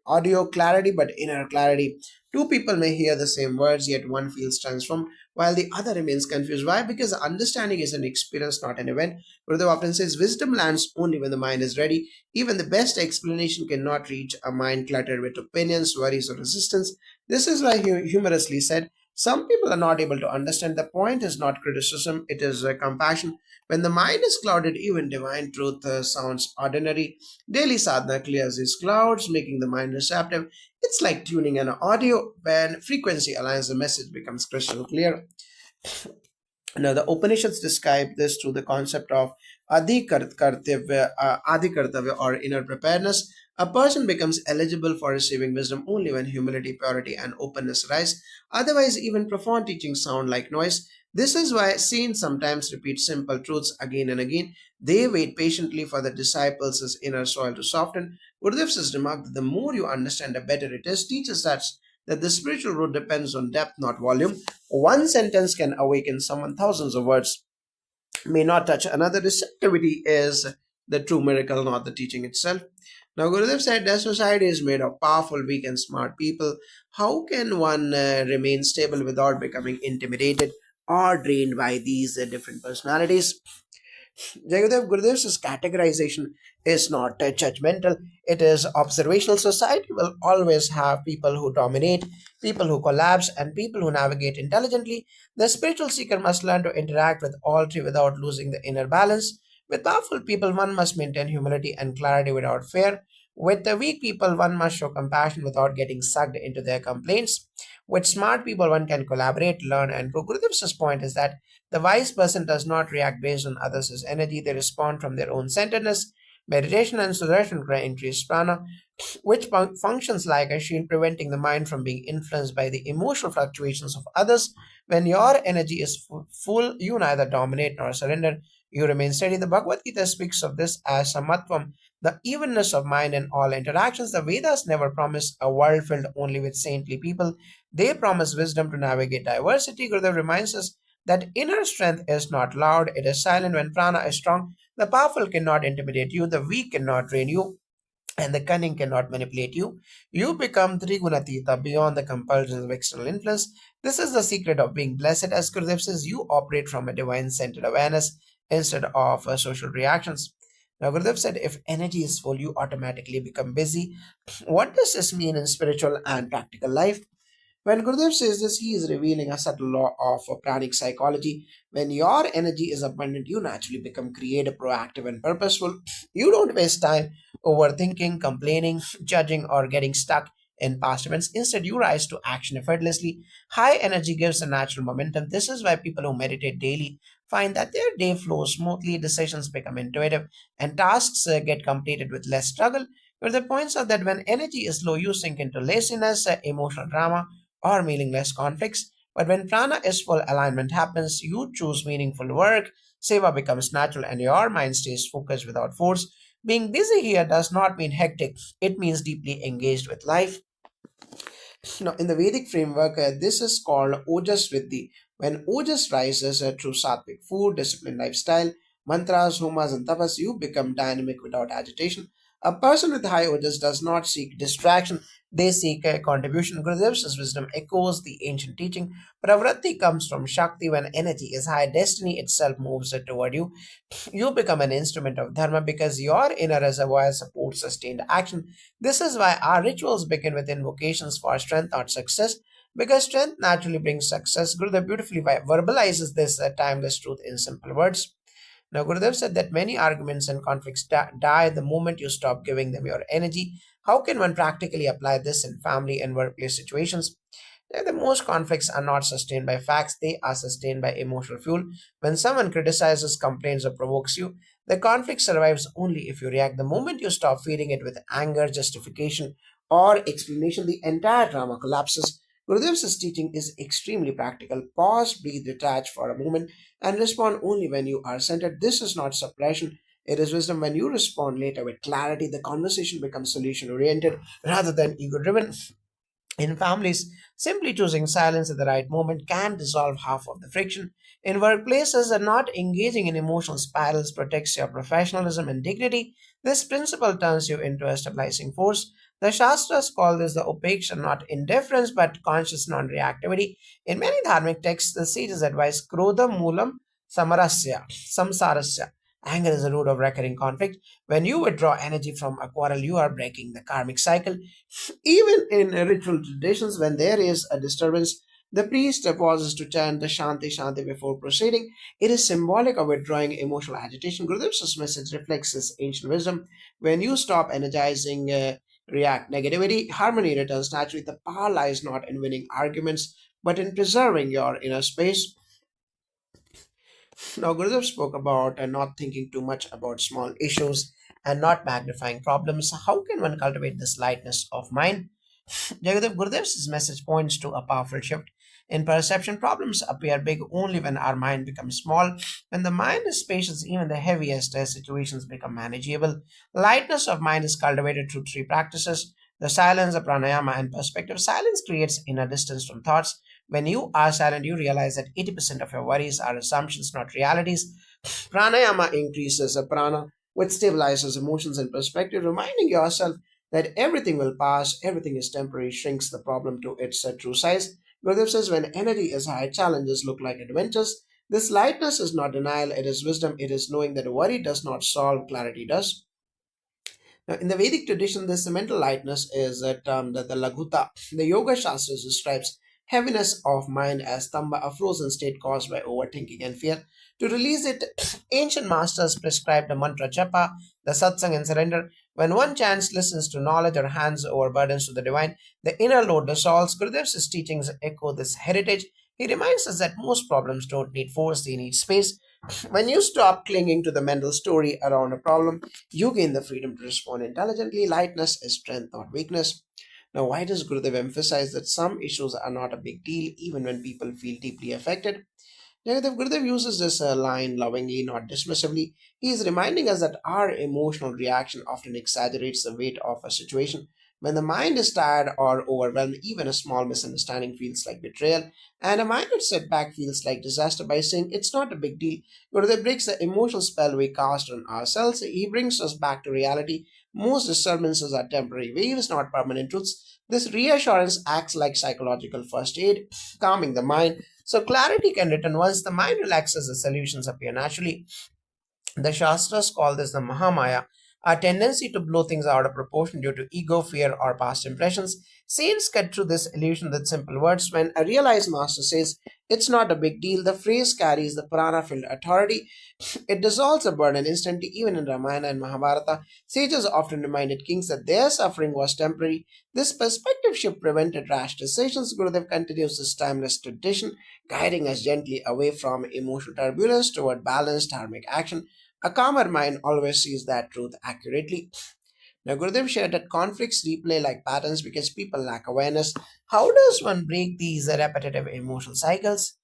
audio clarity but inner clarity. Two people may hear the same words, yet one feels transformed while the other remains confused. Why? Because understanding is an experience, not an event. Gurudev often says wisdom lands only when the mind is ready. Even the best explanation cannot reach a mind cluttered with opinions, worries, or resistance. This is why he humorously said, some people are not able to understand. The point is not criticism, it is compassion. When the mind is clouded, even divine truth sounds ordinary. Daily sadhana clears these clouds, making the mind receptive. It's like tuning an audio. When frequency aligns, the message becomes crystal clear. Now, the Upanishads describe this through the concept of Adi Kartavya or inner preparedness. A person becomes eligible for receiving wisdom only when humility, purity, and openness rise. Otherwise, even profound teachings sound like noise. This is why saints sometimes repeat simple truths again and again. They wait patiently for the disciples' inner soil to soften. Gurudev has remarked that the more you understand, the better it is. Teaches that the spiritual road depends on depth, not volume. One sentence can awaken someone, thousands of words may not touch another. Receptivity is the true miracle, not the teaching itself. Now, Gurudev said that society is made of powerful, weak, and smart people. How can one remain stable without becoming intimidated or drained by these different personalities? Gurudev's categorization is not judgmental, it is observational. Society will always have people who dominate, people who collapse, and people who navigate intelligently. The spiritual seeker must learn to interact with all three without losing the inner balance. With powerful people, one must maintain humility and clarity without fear. With the weak people, one must show compassion without getting sucked into their complaints. With smart people, one can collaborate, learn, and grow. Gurudev's point is that the wise person does not react based on others' energy, they respond from their own centeredness. Meditation and sudarshan increase prana, which functions like a shield, preventing the mind from being influenced by the emotional fluctuations of others. When your energy is full, you neither dominate nor surrender. You remain steady. The Bhagavad Gita speaks of this as samatvam, the evenness of mind in all interactions. The Vedas never promise a world filled only with saintly people. They promise wisdom to navigate diversity. Gurudev reminds us that inner strength is not loud, it is silent. When prana is strong, the powerful cannot intimidate you, the weak cannot drain you, and the cunning cannot manipulate you. You become Trigunatita beyond the compulsions of external influence. This is the secret of being blessed. As Gurudev says, you operate from a divine centered awareness instead of social reactions. Now, Gurudev said, if energy is full, you automatically become busy. What does this mean in spiritual and practical life? When Gurudev says this, he is revealing a subtle law of pranic psychology. When your energy is abundant, you naturally become creative, proactive, and purposeful. You don't waste time overthinking, complaining, judging, or getting stuck in past events. Instead, you rise to action effortlessly. High energy gives a natural momentum. This is why people who meditate daily find that their day flows smoothly, decisions become intuitive, and tasks get completed with less struggle. But the points are that when energy is low, you sink into laziness, emotional drama, or meaningless conflicts. But when prana is full, alignment happens. You choose meaningful work, seva becomes natural, and your mind stays focused without force. Being busy here does not mean hectic, it means deeply engaged with life. Now, in the Vedic framework, this is called Ojas Riddhi. When Ojas rises through sattvic food, disciplined lifestyle, mantras, homas, and tapas, you become dynamic without agitation. A person with high Ojas does not seek distraction, they seek a contribution. Gurudev's wisdom echoes the ancient teaching. Pravritti comes from Shakti. When energy is high, destiny itself moves toward you. You become an instrument of dharma because your inner reservoir supports sustained action. This is why our rituals begin with invocations for strength, not success, because strength naturally brings success. Gurudev beautifully verbalizes this timeless truth in simple words. Now, Gurudev said that many arguments and conflicts die the moment you stop giving them your energy. How can one practically apply this in family and workplace situations? The most conflicts are not sustained by facts, they are sustained by emotional fuel. When someone criticizes, complains, or provokes you, the conflict survives only if you react. The moment you stop feeding it with anger, justification, or explanation, the entire drama collapses. Gurudev's teaching is extremely practical. Pause, breathe, detach for a moment, and respond only when you are centered. This is not suppression. It is wisdom. When you respond later with clarity, the conversation becomes solution oriented rather than ego driven. In families, simply choosing silence at the right moment can dissolve half of the friction. In workplaces, not engaging in emotional spirals protects your professionalism and dignity. This principle turns you into a stabilizing force. The Shastras call this the upeksha, not indifference, but conscious non-reactivity. In many dharmic texts, the sages advise krodha moolam samarasya, samsarasya. Anger is the root of recurring conflict. When you withdraw energy from a quarrel, you are breaking the karmic cycle. Even in ritual traditions, when there is a disturbance, the priest pauses to chant the Shanti Shanti before proceeding. It is symbolic of withdrawing emotional agitation. Gurudev's message reflects this ancient wisdom. When you stop energizing, react negativity, harmony returns naturally. The power lies not in winning arguments, but in preserving your inner space. Now, Gurudev spoke about not thinking too much about small issues and not magnifying problems. How can one cultivate this lightness of mind? Gurudev's message points to a powerful shift. In perception, problems appear big only when our mind becomes small. When the mind is spacious, even the heaviest situations become manageable. Lightness of mind is cultivated through three practices: the silence, the pranayama, and perspective. Silence creates inner distance from thoughts. When you are silent, you realize that 80% of your worries are assumptions, not realities. Pranayama increases the prana, which stabilizes emotions and perspective, reminding yourself that everything will pass, everything is temporary, shrinks the problem to its true size. Gurudev says when energy is high, challenges look like adventures. This lightness is not denial, it is wisdom, it is knowing that worry does not solve, clarity does. Now, in the Vedic tradition, this mental lightness is termed the Laghuta. The Yoga Shastras describes heaviness of mind as tamba, a frozen state caused by overthinking and fear. To release it, ancient masters prescribed the mantra japa, the satsang, and surrender. When one chants, listens to knowledge, or hands over burdens to the divine, the inner load dissolves. Gurudev's teachings echo this heritage. He reminds us that most problems don't need force, they need space. When you stop clinging to the mental story around a problem, you gain the freedom to respond intelligently. Lightness is strength, not weakness. Now, why does Gurudev emphasize that some issues are not a big deal even when people feel deeply affected? Jagadev Gurudev uses this line lovingly, not dismissively. He is reminding us that our emotional reaction often exaggerates the weight of a situation. When the mind is tired or overwhelmed, even a small misunderstanding feels like betrayal, and a minor setback feels like disaster. By saying it's not a big deal, Gurudev breaks the emotional spell we cast on ourselves. He brings us back to reality. Most disturbances are temporary waves, not permanent truths. This reassurance acts like psychological first aid, calming the mind so clarity can return once the mind relaxes, the solutions appear naturally. The Shastras call this the Mahamaya, a tendency to blow things out of proportion due to ego, fear, or past impressions. Saints cut through this illusion with simple words. When a realized master says, "It's not a big deal," the phrase carries the prana filled authority. It dissolves the burden instantly. Even in Ramayana and Mahabharata, sages often reminded kings that their suffering was temporary. This perspective shift prevented rash decisions. Gurudev continues this timeless tradition, guiding us gently away from emotional turbulence toward balanced dharmic action. A calmer mind always sees that truth accurately. Now, Gurudev shared that conflicts replay like patterns because people lack awareness. How does one break these repetitive emotional cycles?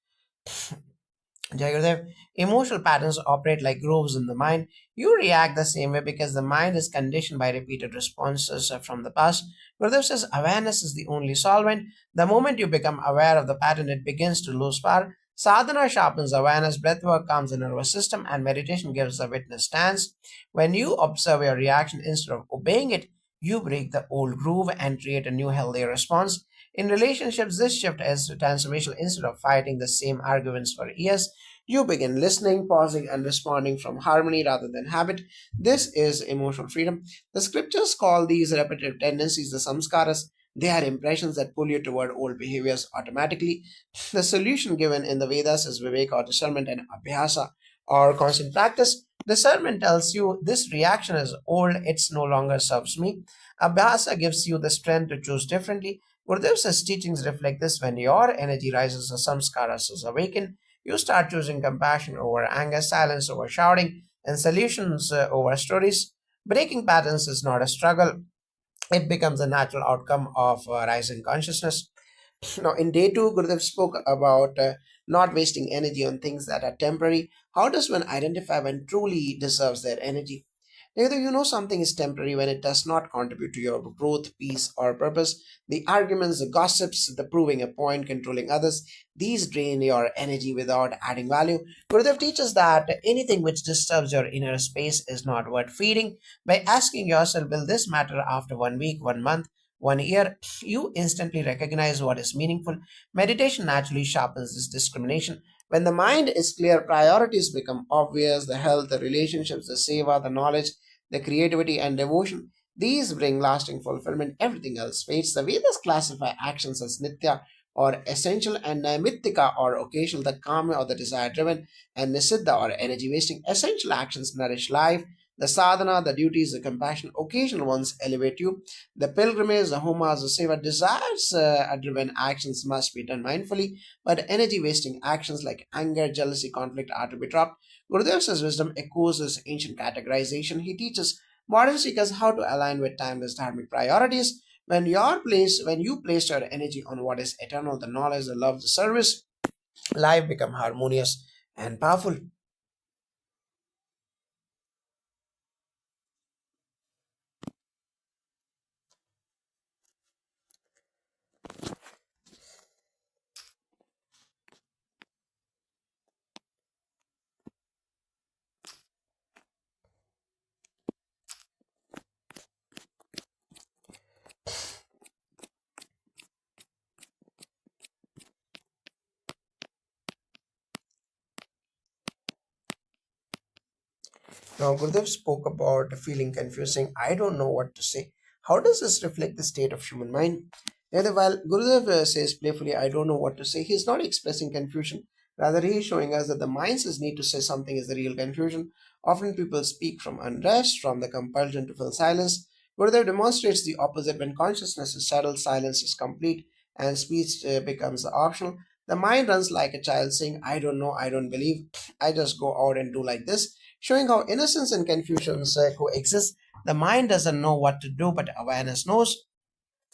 Jagadev, emotional patterns operate like grooves in the mind. You react the same way because the mind is conditioned by repeated responses from the past. Gurudev says awareness is the only solvent. The moment you become aware of the pattern, it begins to lose power. Sadhana sharpens awareness, breathwork calms the nervous system, and meditation gives the witness stance. When you observe your reaction instead of obeying it, you break the old groove and create a new, healthier response. In relationships, this shift is transformational. Instead of fighting the same arguments for years, you begin listening, pausing, and responding from harmony rather than habit. This is emotional freedom. The scriptures call these repetitive tendencies the samskaras. They are impressions that pull you toward old behaviors automatically. The solution given in the Vedas is viveka or discernment and abhyasa or constant practice. Discernment tells you this reaction is old, it's no longer serves me. Abhyasa gives you the strength to choose differently. Gurudev's teachings reflect this. When your energy rises, the samskaras is awakened. You start choosing compassion over anger, silence over shouting, and solutions over stories. Breaking patterns is not a struggle, it becomes a natural outcome of rising consciousness. Now, in day two, Gurudev spoke about not wasting energy on things that are temporary. How does one identify when truly deserves their energy? Either you know something is temporary when it does not contribute to your growth, peace, or purpose. The arguments, the gossips, the proving a point, controlling others, these drain your energy without adding value. Gurudev teaches that anything which disturbs your inner space is not worth feeding. By asking yourself, will this matter after 1 week, 1 month, 1 year? You instantly recognize what is meaningful. Meditation naturally sharpens this discrimination. When the mind is clear, priorities become obvious: the health, the relationships, the seva, the knowledge, the creativity, and devotion. These bring lasting fulfillment. Everything else fades. The Vedas classify actions as nitya or essential, and naimittika or occasional, the kama or the desire driven, and nisiddha or energy wasting. Essential actions nourish life. The sadhana, the duties, the compassion, occasional ones elevate you. The pilgrimage, the homas, the seva, desires driven actions must be done mindfully, but energy wasting actions like anger, jealousy, conflict are to be dropped. Gurudev's wisdom echoes this ancient categorization. He teaches modern seekers how to align with timeless dharmic priorities. When you place your energy on what is eternal, the knowledge, the love, the service, life become harmonious and powerful. Now, Gurudev spoke about feeling confusing. I don't know what to say. How does this reflect the state of human mind? Yet, while Gurudev says playfully, I don't know what to say, he is not expressing confusion. Rather, he is showing us that the mind's need to say something is the real confusion. Often people speak from unrest, from the compulsion to fill silence. Gurudev demonstrates the opposite. When consciousness is settled, silence is complete, and speech becomes optional. The mind runs like a child saying, I don't know, I don't believe, I just go out and do like this, showing how innocence and confusion coexist. The mind doesn't know what to do, but awareness knows.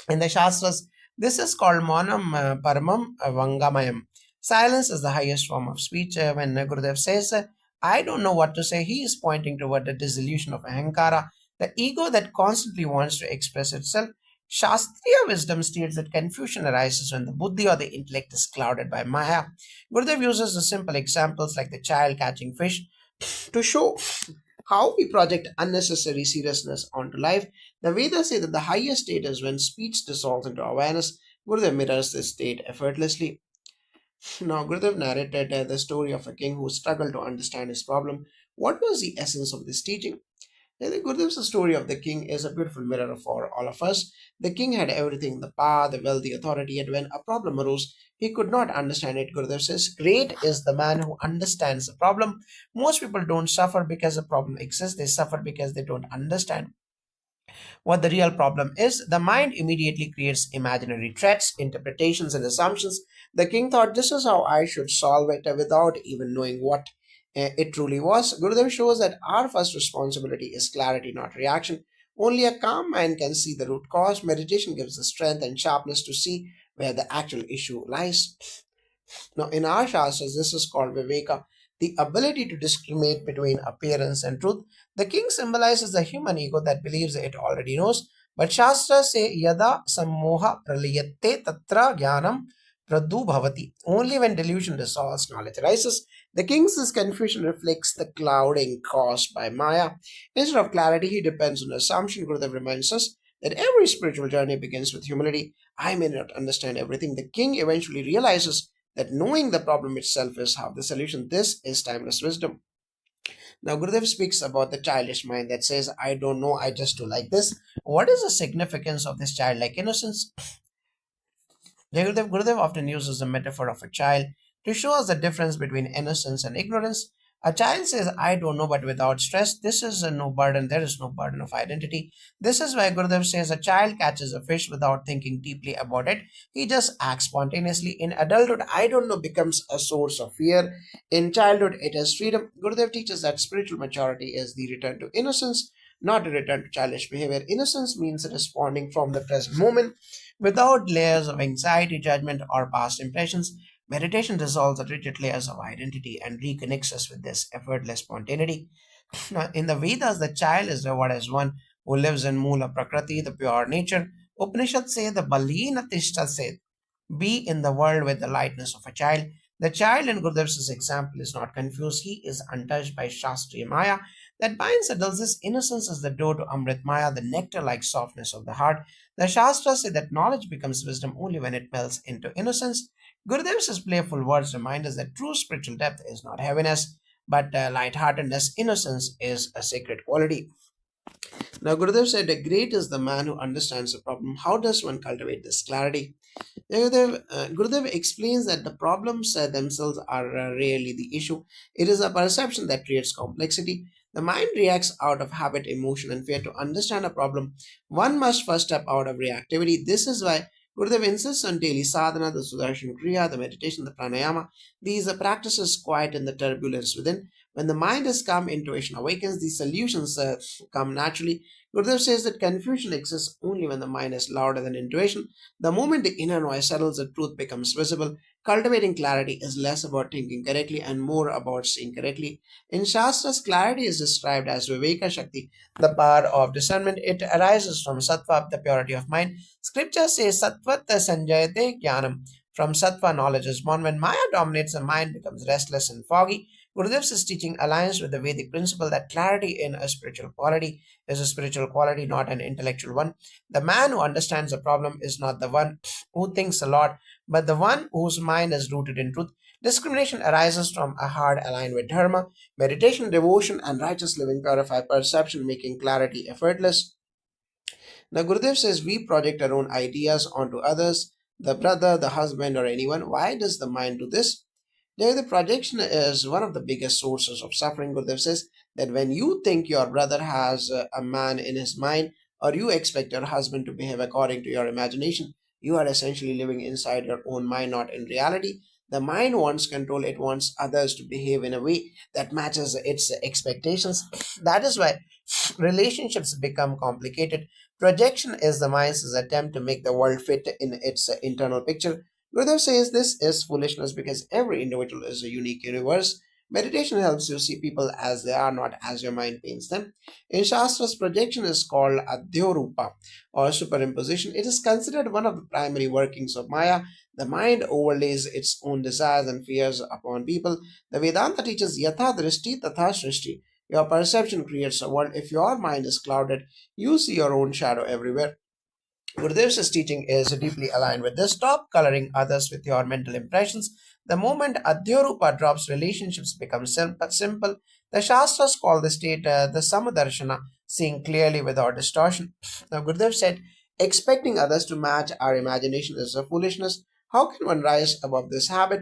In the Shastras, this is called Monam Paramam Vangamayam. Silence is the highest form of speech. When Gurudev says, I don't know what to say, he is pointing toward the dissolution of Ahankara, the ego that constantly wants to express itself. Shastriya wisdom states that confusion arises when the buddhi or the intellect is clouded by Maya. Gurudev uses the simple examples like the child catching fish to show how we project unnecessary seriousness onto life. The Vedas say that the highest state is when speech dissolves into awareness. Gurudev mirrors this state effortlessly. Now, Gurudev narrated the story of a king who struggled to understand his problem. What was the essence of this teaching? I think Gurudev's story of the king is a beautiful mirror for all of us. The king had everything, the power, the wealth, the authority, yet when a problem arose, he could not understand it. Gurudev says, great is the man who understands the problem. Most people don't suffer because the problem exists, they suffer because they don't understand what the real problem is. The mind immediately creates imaginary threats, interpretations, and assumptions. The king thought, this is how I should solve it without even knowing what it truly was. Gurudev shows that our first responsibility is clarity, not reaction. Only a calm mind can see the root cause. Meditation gives the strength and sharpness to see where the actual issue lies. Now, in our Shastras, this is called Viveka, the ability to discriminate between appearance and truth. The king symbolizes the human ego that believes it already knows. But Shastras say, Yada sammoha pralayate tatra jnanam pradu bhavati. Only when delusion dissolves, knowledge arises. The king's confusion reflects the clouding caused by Maya. Instead of clarity, he depends on assumption. Gurudev reminds us that every spiritual journey begins with humility. I may not understand everything. The king eventually realizes that knowing the problem itself is half the solution. This is timeless wisdom. Now, Gurudev speaks about the childish mind that says, I don't know, I just do like this. What is the significance of this childlike innocence? Gurudev often uses the metaphor of a child to show us the difference between innocence and ignorance. A child says, I don't know, but without stress, this is a no burden, there is no burden of identity. This is why Gurudev says a child catches a fish without thinking deeply about it. He just acts spontaneously. In adulthood, I don't know becomes a source of fear. In childhood, it is freedom. Gurudev teaches that spiritual maturity is the return to innocence, not a return to childish behavior. Innocence means responding from the present moment without layers of anxiety, judgment, or past impressions. Meditation dissolves the rigid layers of identity and reconnects us with this effortless spontaneity. Now, in the Vedas, the child is rewarded as one who lives in Mula Prakriti, the pure nature. Upanishads say the Balina Tishta said, be in the world with the lightness of a child. The child in Gurudev's example is not confused. He is untouched by Shastriya Maya that binds adults. His innocence is the door to Amrit Maya, the nectar like softness of the heart. The Shastras say that knowledge becomes wisdom only when it melts into innocence. Gurudev's playful words remind us that true spiritual depth is not heaviness, but lightheartedness. Innocence is a sacred quality. Now, Gurudev said, great is the man who understands the problem. How does one cultivate this clarity? Gurudev explains that the problems themselves are rarely the issue. It is a perception that creates complexity. The mind reacts out of habit, emotion, and fear. To understand a problem, one must first step out of reactivity. This is why Gurudev insists on daily sadhana, the Sudarshan Kriya, the meditation, the pranayama. These are practices quiet in the turbulence within. When the mind is calm, intuition awakens, the solutions come naturally. Gurudev says that confusion exists only when the mind is louder than intuition. The moment the inner noise settles, the truth becomes visible. Cultivating clarity is less about thinking correctly and more about seeing correctly. In Shastras, clarity is described as Viveka Shakti, the power of discernment. It arises from Sattva, the purity of mind. Scripture says Sattvat Sanjayate Jnanam. From Sattva, knowledge is born. When Maya dominates, the mind becomes restless and foggy. Gurudev's teaching aligns with the Vedic principle that clarity in a spiritual quality is a spiritual quality, not an intellectual one. The man who understands a problem is not the one who thinks a lot, but the one whose mind is rooted in truth. Discrimination arises from a heart aligned with dharma. Meditation, devotion, and righteous living purify perception, making clarity effortless. Now, Gurudev says we project our own ideas onto others, the brother, the husband, or anyone. Why does the mind do this? The projection is one of the biggest sources of suffering. Gurudev says that when you think your brother has a man in his mind, or you expect your husband to behave according to your imagination, you are essentially living inside your own mind, not in reality. The mind wants control, it wants others to behave in a way that matches its expectations. That is why relationships become complicated. Projection is the mind's attempt to make the world fit in its internal picture. Gurudev says this is foolishness because every individual is a unique universe. Meditation helps you see people as they are, not as your mind paints them. In Shastras, projection is called Adhyorupa or superimposition. It is considered one of the primary workings of Maya. The mind overlays its own desires and fears upon people. The Vedanta teaches Yatha Drishti Tatha Srishti. Your perception creates a world. If your mind is clouded, you see your own shadow everywhere. Gurudev's teaching is deeply aligned with this. Stop coloring others with your mental impressions. The moment Adhyarupa drops, relationships become simple. The Shastras call the state the Samadarshana. seeing clearly without distortion. Now, Gurudev said, expecting others to match our imagination is a foolishness. How can one rise above this habit?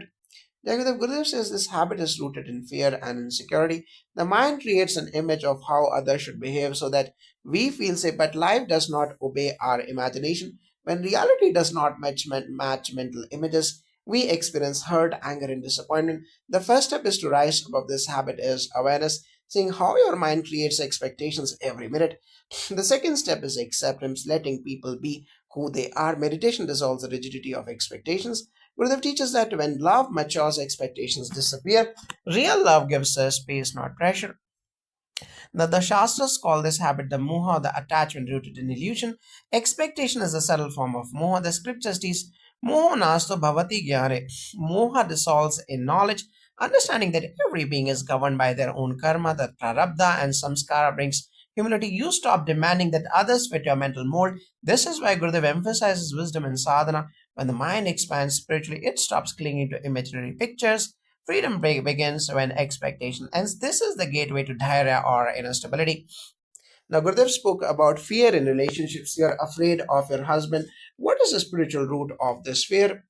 Jagadav Gurudev says this habit is rooted in fear and insecurity. The mind creates an image of how others should behave so that we feel safe, but life does not obey our imagination. When reality does not match mental images, we experience hurt, anger, and disappointment. The first step is to rise above this habit is awareness, seeing how your mind creates expectations every minute. The second step is acceptance, letting people be who they are. Meditation dissolves the rigidity of expectations. Gurudev teaches that when love matures, expectations disappear. Real love gives us space, not pressure. The Shastras call this habit the moha, the attachment rooted in illusion. Expectation is a subtle form of moha. The scriptures teach moha nasto bhavati gyare. Moha dissolves in knowledge, understanding that every being is governed by their own karma, that prarabdha and samskara brings humility. You stop demanding that others fit your mental mold. This is why Gurudev emphasizes wisdom in sadhana. When the mind expands spiritually, it stops clinging to imaginary pictures. Freedom begins when expectation ends. This is the gateway to dhairya or inner stability. Now, Gurudev spoke about fear in relationships. You're afraid of your husband. What is the spiritual root of this fear?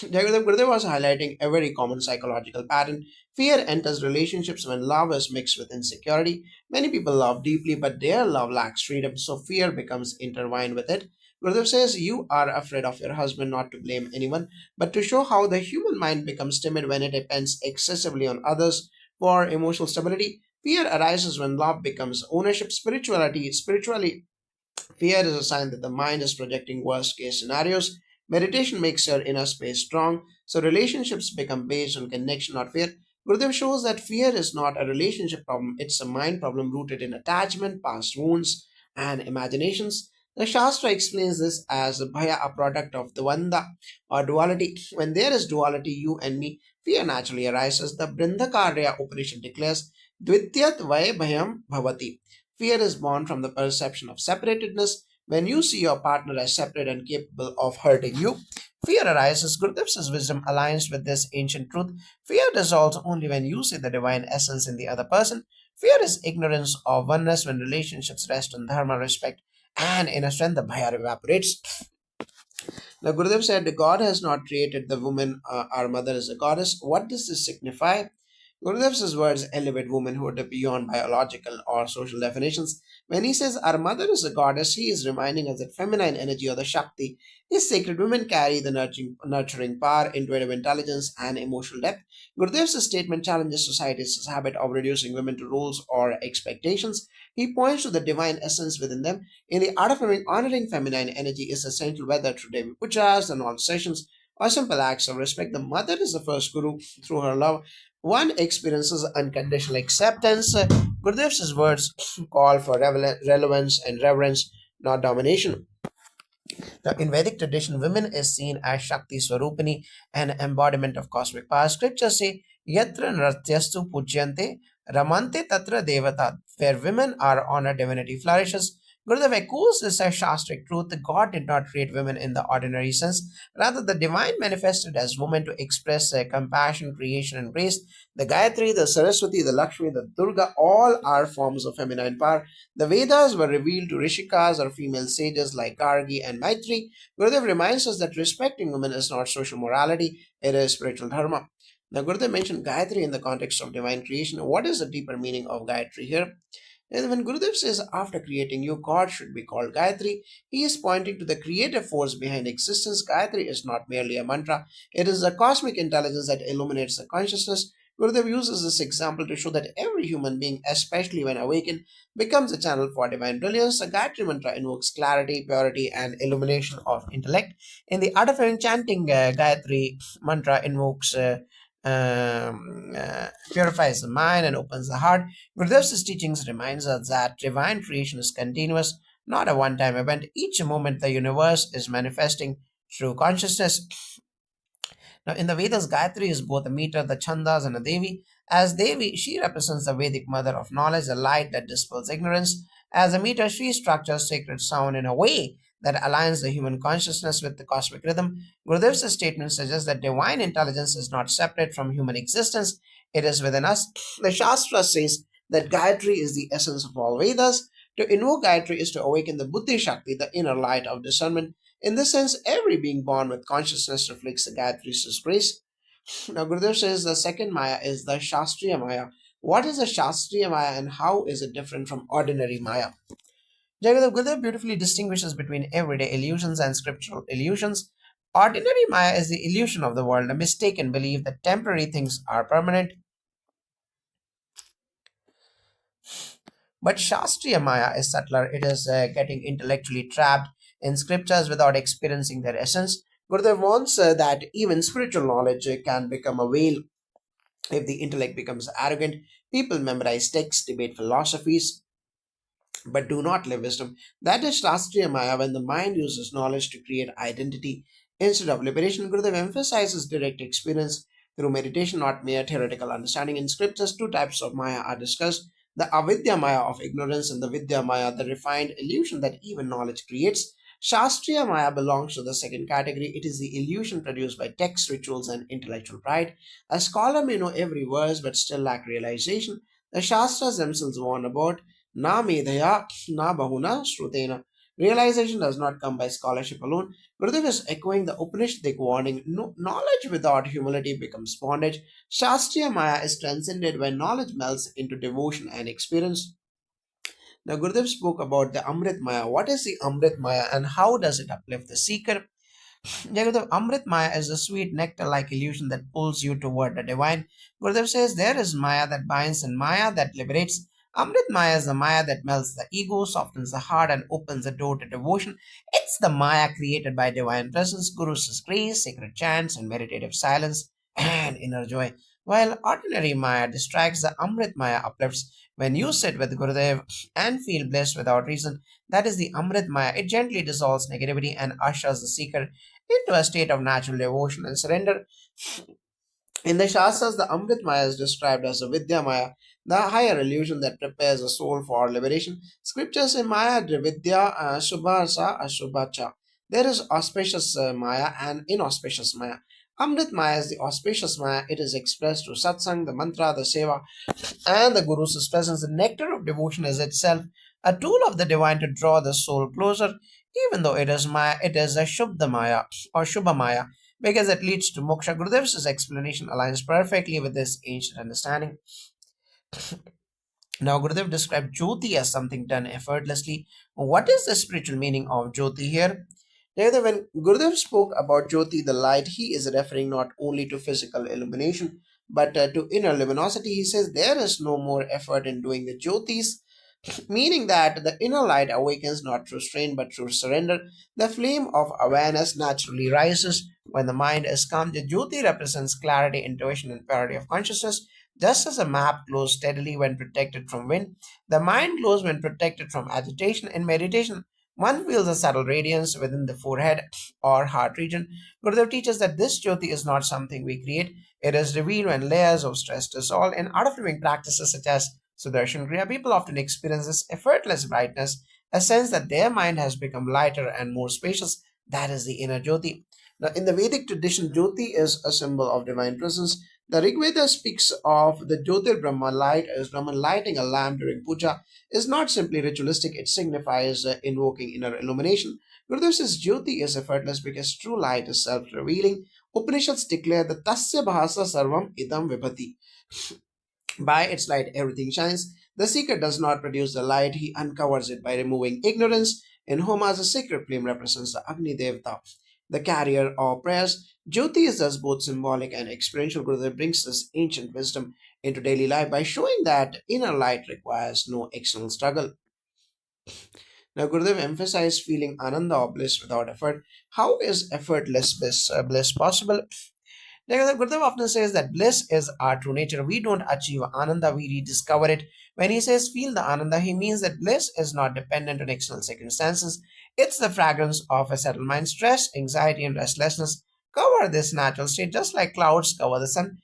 Gurudev was highlighting a very common psychological pattern. Fear enters relationships when love is mixed with insecurity. Many people love deeply, but their love lacks freedom, so fear becomes intertwined with it. Gurudev says you are afraid of your husband not to blame anyone, but to show how the human mind becomes timid when it depends excessively on others for emotional stability. Fear arises when love becomes ownership. Spiritually, fear is a sign that the mind is projecting worst case scenarios. Meditation makes your inner space strong, so relationships become based on connection, not fear. Gurudev shows that fear is not a relationship problem, it's a mind problem rooted in attachment, past wounds, and imaginations. The Shastra explains this as bhaya, a product of dvanda or duality. When there is duality, you and me, fear naturally arises. The Brindakarya Upanishad declares, Dvityat Vay Bhayam Bhavati. Fear is born from the perception of separatedness. When you see your partner as separate and capable of hurting you, fear arises. Gurudev's wisdom aligns with this ancient truth. Fear dissolves only when you see the divine essence in the other person. Fear is ignorance of oneness. When relationships rest on dharma, respect, and inner strength, the bhaya evaporates. Now, Gurudev said, God has not created the woman, our mother is a goddess. What does this signify? Gurudev's words elevate womanhood beyond biological or social definitions. When he says our mother is a goddess, he is reminding us that feminine energy or the Shakti is sacred. Women carry the nurturing power, intuitive intelligence, and emotional depth. Gurudev's statement challenges society's habit of reducing women to rules or expectations. He points to the divine essence within them. In the art of honoring feminine energy is essential whether through Devi Pujas, the knowledge sessions, or simple acts of respect. The mother is the first guru. Through her love, one experiences unconditional acceptance. Gurudev's words call for relevance and reverence, not domination. Now, in Vedic tradition, women is seen as Shakti Swarupini, an embodiment of cosmic power. Scriptures say, Yatra Nratyastu Pujyante, Ramante Tatra Devata, where women are honored, divinity flourishes. Gurudev echoes this as Shastric truth. God did not create women in the ordinary sense. Rather, the divine manifested as women to express compassion, creation, and grace. The Gayatri, the Saraswati, the Lakshmi, the Durga, all are forms of feminine power. The Vedas were revealed to Rishikas or female sages like Gargi and Maitri. Gurudev reminds us that respecting women is not social morality, it is spiritual dharma. Now, Gurudev mentioned Gayatri in the context of divine creation. What is the deeper meaning of Gayatri here? And when Gurudev says after creating you, God should be called Gayatri, he is pointing to the creative force behind existence. Gayatri is not merely a mantra, it is a cosmic intelligence that illuminates the consciousness. Gurudev uses this example to show that every human being, especially when awakened, becomes a channel for divine brilliance. The Gayatri mantra invokes clarity, purity, and illumination of intellect. In the art of chanting, Gayatri mantra invokes purifies the mind and opens the heart. Gurudev's teachings reminds us that divine creation is continuous, not a one-time event. Each moment the universe is manifesting through consciousness. Now, in the Vedas, Gayatri is both a meter, the Chandas, and a Devi. As Devi, she represents the Vedic mother of knowledge, the light that dispels ignorance. As a meter, she structures sacred sound in a way that aligns the human consciousness with the cosmic rhythm. Gurudev's statement suggests that divine intelligence is not separate from human existence, it is within us. The Shastra says that Gayatri is the essence of all Vedas. To invoke Gayatri is to awaken the Buddhi Shakti, the inner light of discernment. In this sense, every being born with consciousness reflects the Gayatri's grace. Now, Gurudev says the second Maya is the Shastriya Maya. What is the Shastriya Maya and how is it different from ordinary Maya? Jagadav Gurudev beautifully distinguishes between everyday illusions and scriptural illusions. Ordinary Maya is the illusion of the world, a mistaken belief that temporary things are permanent. But Shastriya Maya is subtler. It is getting intellectually trapped in scriptures without experiencing their essence. Gurudev warns that even spiritual knowledge can become a veil if the intellect becomes arrogant. People memorize texts, debate philosophies, but do not live wisdom. That is Shastriya Maya when the mind uses knowledge to create identity instead of liberation. Gurudev emphasizes direct experience through meditation, not mere theoretical understanding. In scriptures, two types of Maya are discussed: the Avidya Maya of ignorance and the Vidya Maya, the refined illusion that even knowledge creates. Shastriya Maya belongs to the second category. It is the illusion produced by texts, rituals, and intellectual pride. A scholar may know every verse but still lack realization. The Shastras themselves warn about Na medhaya, na bahuna shrutena. Realization does not come by scholarship alone. Gurudev is echoing the Upanishadic warning: no, knowledge without humility becomes bondage. Shastriya Maya is transcended when knowledge melts into devotion and experience. Now, Gurudev spoke about the Amrit Maya. What is the Amrit Maya and how does it uplift the seeker? Jagadav, Amrit Maya is a sweet nectar like illusion that pulls you toward the divine. Gurudev says there is Maya that binds and Maya that liberates. Amrit Maya is the Maya that melts the ego, softens the heart, and opens the door to devotion. It's the Maya created by divine presence, Guru's grace, sacred chants, and meditative silence, and inner joy. While ordinary Maya distracts, the Amrit Maya uplifts. When you sit with Gurudev and feel blessed without reason, that is the Amrit Maya. It gently dissolves negativity and ushers the seeker into a state of natural devotion and surrender. In the Shastras, the Amrit Maya is described as a Vidya Maya, the higher illusion that prepares the soul for liberation. Scriptures in Maya, Vidya, Shubhasa, Ashubhacha. There is auspicious Maya and inauspicious Maya. Amrit Maya is the auspicious Maya. It is expressed through satsang, the mantra, the seva, and the Guru's presence. The nectar of devotion is itself a tool of the divine to draw the soul closer. Even though it is Maya, it is a Shubda Maya or Shubha Maya because it leads to moksha. Gurudev's explanation aligns perfectly with this ancient understanding. Now, Gurudev described Jyoti as something done effortlessly. What is the spiritual meaning of Jyoti here? Rather, when Gurudev spoke about Jyoti, the light, he is referring not only to physical illumination but to inner luminosity. He says there is no more effort in doing the Jyotis, meaning that the inner light awakens not through strain but through surrender. The flame of awareness naturally rises when the mind is calm. The Jyoti represents clarity, intuition, and purity of consciousness. Just as a map glows steadily when protected from wind, the mind glows when protected from agitation. In meditation, one feels a subtle radiance within the forehead or heart region. Gurudev teaches that this Jyoti is not something we create, it is revealed when layers of stress dissolve. In art of living practices such as Sudarshan Kriya, people often experience this effortless brightness, a sense that their mind has become lighter and more spacious. That is the inner Jyoti. Now, in the Vedic tradition, Jyoti is a symbol of divine presence. The Rig Veda speaks of the Jyotir Brahma light as Brahman lighting a lamp during puja is not simply ritualistic, it signifies invoking inner illumination. Gurudev says Jyoti is effortless because true light is self revealing. Upanishads declare that Tasya Bhasa Sarvam Idam Vibhati. By its light, everything shines. The seeker does not produce the light, he uncovers it by removing ignorance. In Homas, the sacred flame represents the Agni Devata, the carrier of prayers. Jyoti is thus both symbolic and experiential. Gurudev brings this ancient wisdom into daily life by showing that inner light requires no external struggle. Now, Gurudev emphasized feeling ananda or bliss without effort. How is effortless bliss possible? Gurudev often says that bliss is our true nature. We don't achieve ananda, we rediscover it. When he says feel the ananda, he means that bliss is not dependent on external circumstances. It's the fragrance of a settled mind. Stress, anxiety, and restlessness cover this natural state just like clouds cover the sun.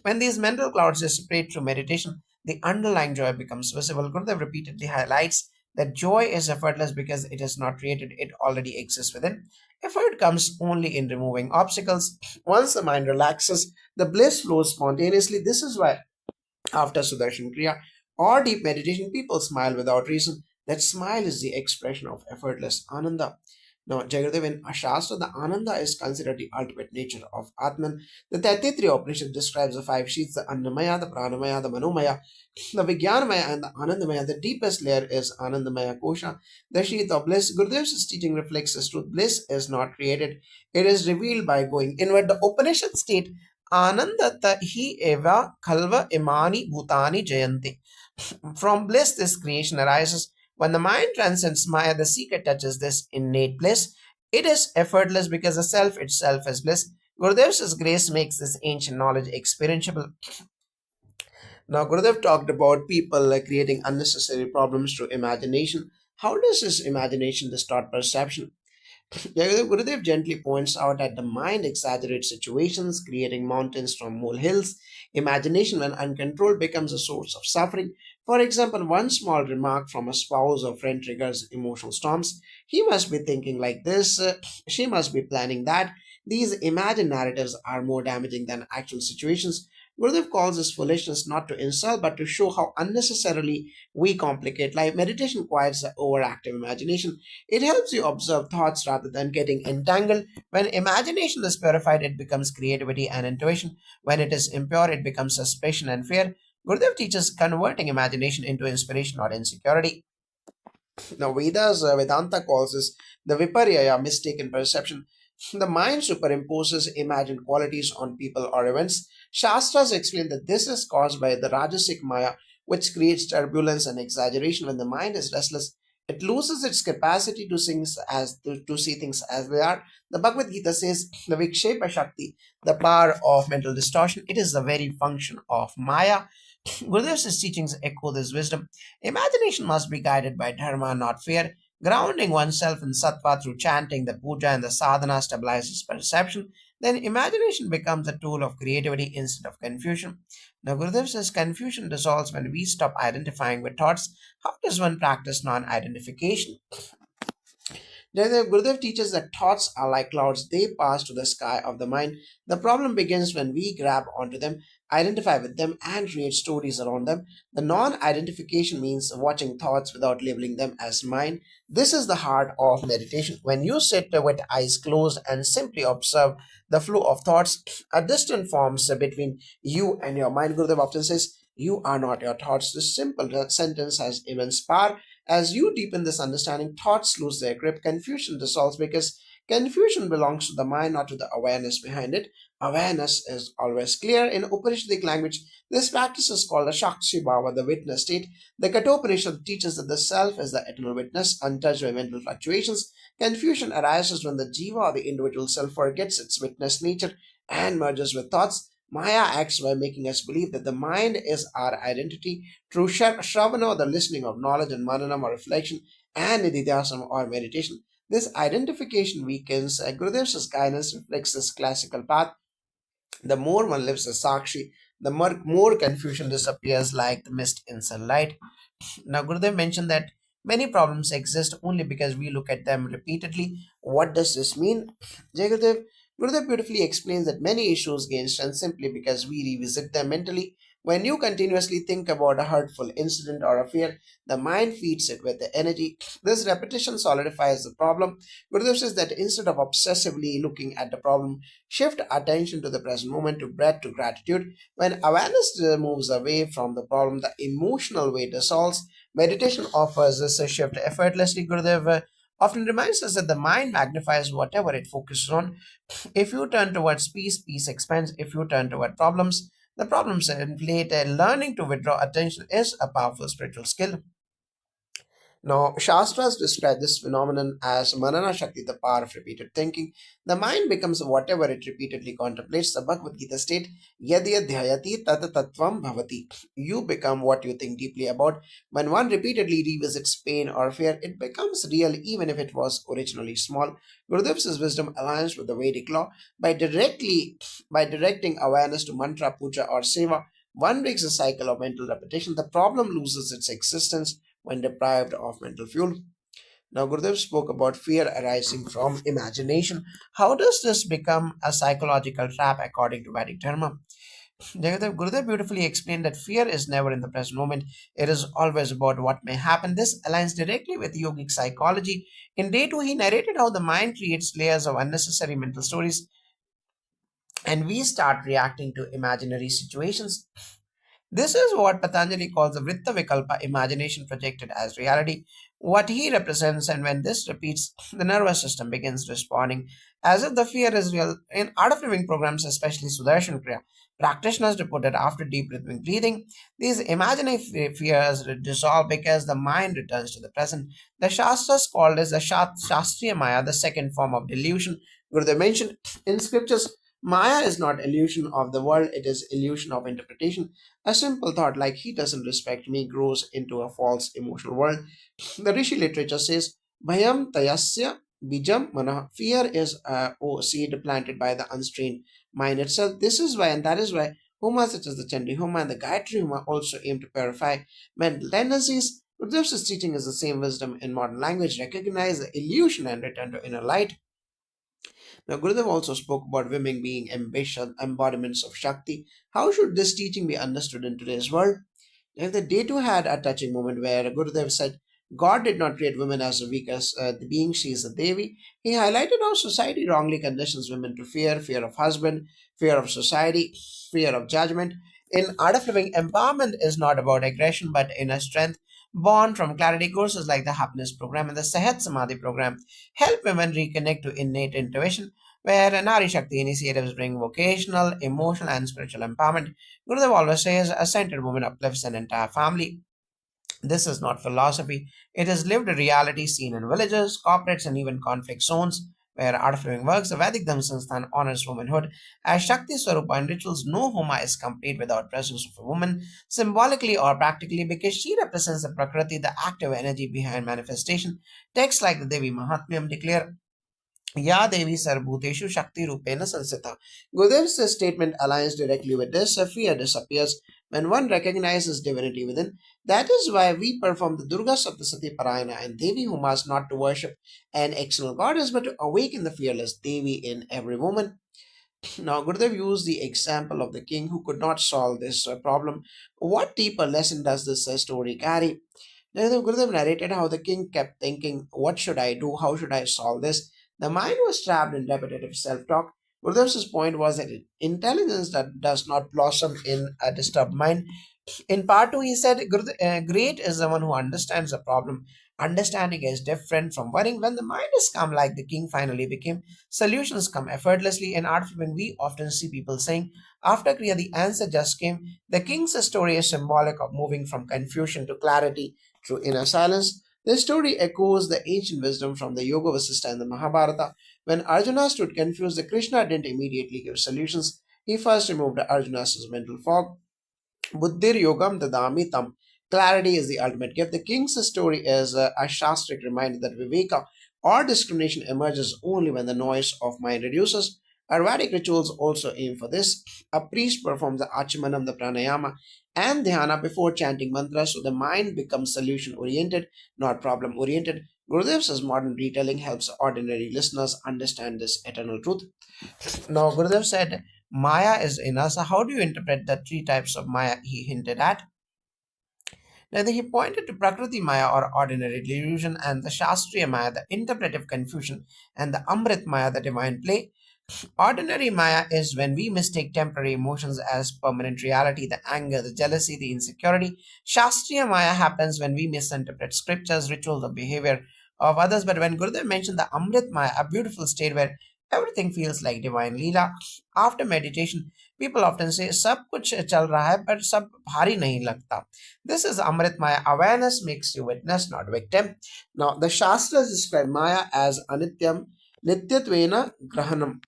When these mental clouds dissipate through meditation, the underlying joy becomes visible. Gurudev repeatedly highlights that joy is effortless because it is not created, it already exists within. Effort comes only in removing obstacles. Once the mind relaxes, the bliss flows spontaneously. This is why, after Sudarshan Kriya, or deep meditation, people smile without reason. That smile is the expression of effortless ananda. Now, Jagadev, in Shastra, the Ananda is considered the ultimate nature of Atman. The Taittiriya Upanishad describes the five sheets, the Annamaya, the Pranamaya, the Manomaya, the Vijnanamaya, and the Anandamaya. The deepest layer is Anandamaya Kosha, the sheath of bliss. Gurudev's teaching reflects this truth. Bliss is not created, it is revealed by going inward. The Upanishad state, Anandata hi eva kalva imani bhutani jayanti. From bliss, this creation arises. When the mind transcends Maya, the seeker touches this innate bliss. It is effortless because the self itself is bliss. Gurudev's grace makes this ancient knowledge experientiable. Now, Gurudev talked about people creating unnecessary problems through imagination. How does this imagination distort perception? Gurudev gently points out that the mind exaggerates situations, creating mountains from molehills. Imagination, when uncontrolled, becomes a source of suffering. For example, one small remark from a spouse or friend triggers emotional storms. He must be thinking like this, she must be planning that. These imagined narratives are more damaging than actual situations. Gurudev calls this foolishness not to insult but to show how unnecessarily we complicate life. Meditation quiets the overactive imagination. It helps you observe thoughts rather than getting entangled. When imagination is purified, it becomes creativity and intuition. When it is impure, it becomes suspicion and fear. Gurudev teaches converting imagination into inspiration, not insecurity. Now, Vedanta calls this the viparyaya, mistaken perception. The mind superimposes imagined qualities on people or events. Shastras explain that this is caused by the Rajasic Maya, which creates turbulence and exaggeration. When the mind is restless, it loses its capacity to see things as they are. The Bhagavad Gita says the Vikshepa Shakti, the power of mental distortion, it is the very function of Maya. Gurudev's teachings echo this wisdom. Imagination must be guided by dharma, not fear. Grounding oneself in sattva through chanting, the puja, and the sadhana stabilizes perception. Then imagination becomes a tool of creativity instead of confusion. Now, Gurudev says confusion dissolves when we stop identifying with thoughts. How does one practice non identification? Gurudev teaches that thoughts are like clouds, they pass to the sky of the mind. The problem begins when we grab onto them, identify with them, and create stories around them. The non identification means watching thoughts without labeling them as mine. This is the heart of meditation. When you sit with eyes closed and simply observe the flow of thoughts, a distant forms between you and your mind. Gurudev often says, you are not your thoughts. This simple sentence has immense power. As you deepen this understanding, thoughts lose their grip, confusion dissolves because confusion belongs to the mind, not to the awareness behind it. Awareness is always clear. In Upanishadic language, this practice is called the Shakshi Bhava, the witness state. The Kathopanishad teaches that the self is the eternal witness, untouched by mental fluctuations. Confusion arises when the jiva or the individual self forgets its witness nature and merges with thoughts. Maya acts by making us believe that the mind is our identity. Through Shravana, the listening of knowledge, and Mananam or reflection, and Nididhyasana or meditation, this identification weakens. Gurudev's guidance reflects this classical path. The more one lives as Sakshi, the more confusion disappears like the mist in sunlight. Now, Gurudev mentioned that many problems exist only because we look at them repeatedly. What does this mean? Jai Gurudev, Gurudev beautifully explains that many issues gain strength simply because we revisit them mentally. When you continuously think about a hurtful incident or a fear, the mind feeds it with the energy. This repetition solidifies the problem. Gurudev says that instead of obsessively looking at the problem, shift attention to the present moment, to breath, to gratitude. When awareness moves away from the problem, the emotional weight dissolves. Meditation offers this shift effortlessly. Gurudev often reminds us that the mind magnifies whatever it focuses on. If you turn towards peace, peace expands. If you turn toward problems, the problems inflate. Learning to withdraw attention is a powerful spiritual skill. Now, Shastras describe this phenomenon as Manana Shakti, the power of repeated thinking. The mind becomes whatever it repeatedly contemplates. The Bhagavad Gita state, Yadya dhyayati tata tattvam bhavati. You become what you think deeply about. When one repeatedly revisits pain or fear, it becomes real even if it was originally small. Gurudev's wisdom aligns with the Vedic law. By directing awareness to mantra, puja, or seva, one breaks the cycle of mental repetition. The problem loses its existence when deprived of mental fuel. Now, Gurudev spoke about fear arising from imagination. How does this become a psychological trap according to Vedic Dharma? Gurudev beautifully explained that fear is never in the present moment. It is always about what may happen. This aligns directly with yogic psychology. In day two, he narrated how the mind creates layers of unnecessary mental stories and we start reacting to imaginary situations. This is what Patanjali calls the Vritta Vikalpa, imagination projected as reality, what he represents, and when this repeats, the nervous system begins responding as if the fear is real. In art of living programs, especially Sudarshan Kriya, practitioners report that after deep rhythmic breathing, these imaginary fears dissolve because the mind returns to the present. The Shastras called as the Shastriya Maya, the second form of delusion. Gurudev mentioned in scriptures, Maya is not illusion of the world, it is illusion of interpretation. A simple thought like he doesn't respect me grows into a false emotional world. The Rishi literature says, Bhayam tayasya bijam mana. Fear is a seed planted by the unstrained mind itself. This is why, and that is why, Homa such as the Chandi Homa and the Gayatri Homa also aim to purify mental tendencies. Gurdjieff's teaching is the same wisdom in modern language. Recognize the illusion and return to inner light. Now, Gurudev also spoke about women being ambition, embodiments of Shakti. How should this teaching be understood in today's world? If the day two had a touching moment where Gurudev said, God did not create women as the weakest the being, she is a Devi. He highlighted how society wrongly conditions women to fear of husband, fear of society, fear of judgment. In Art of Living, empowerment is not about aggression but inner strength, born from clarity. Courses like the Happiness Program and the Sahat Samadhi Program help women reconnect to innate intuition, where Nari Shakti initiatives bring vocational, emotional, and spiritual empowerment. Gurudev always says a centered woman uplifts an entire family. This is not philosophy, it is lived reality seen in villages, corporates, and even conflict zones. Where Art of Living works, the Vedic Dhamma Sansthan honors womanhood. As Shakti Swarupa in rituals, no Homa is complete without presence of a woman, symbolically or practically, because she represents the Prakriti, the active energy behind manifestation. Texts like the Devi Mahatmyam declare Ya Devi Sarvbhuteshu Shakti Rupena Sansita. Gurudev's statement aligns directly with this. Fear disappears when one recognizes divinity within. That is why we perform the Durga Saptasati Parayana and Devi Humas not to worship an external goddess but to awaken the fearless Devi in every woman. Now, Gurudev used the example of the king who could not solve this problem. What deeper lesson does this story carry? Gurudev narrated how the king kept thinking, what should I do? How should I solve this? The mind was trapped in repetitive self talk. Gurudev's point was that intelligence that does not blossom in a disturbed mind. In part two, he said, great is the one who understands the problem. Understanding is different from worrying. When the mind is calm, like the king finally became, solutions come effortlessly. In art filming, we often see people saying, after Kriya, the answer just came. The king's story is symbolic of moving from confusion to clarity through inner silence. This story echoes the ancient wisdom from the Yoga Vasistha and the Mahabharata. When Arjuna stood confused, the Krishna didn't immediately give solutions. He first removed Arjuna's mental fog. Buddhir Yogam Dadami Tam. Clarity is the ultimate gift. The king's story is a Shastric reminder that Viveka or discrimination emerges only when the noise of mind reduces. Ayurvedic rituals also aim for this. A priest performs the Achamanam, the Pranayama, and Dhyana before chanting mantras so the mind becomes solution oriented, not problem oriented. Gurudev's modern retelling helps ordinary listeners understand this eternal truth. Now, Gurudev said, Maya is in us. How do you interpret the three types of Maya he hinted at? Then he pointed to Prakriti Maya or ordinary delusion and the Shastriya Maya, the interpretive confusion, and the Amrit Maya, the divine play. Ordinary Maya is when we mistake temporary emotions as permanent reality, the anger, the jealousy, the insecurity. Shastriya Maya happens when we misinterpret scriptures, rituals, or behavior of others. But when Gurudev mentioned the Amrit Maya, a beautiful state where everything feels like divine Leela, after meditation, people often say, Sab kuch chal raha hai, but sab bhari nahi lagta. This is Amrit Maya. Awareness makes you witness, not victim. Now, the Shastras describe Maya as Anityam, Nityatvena Grahanam,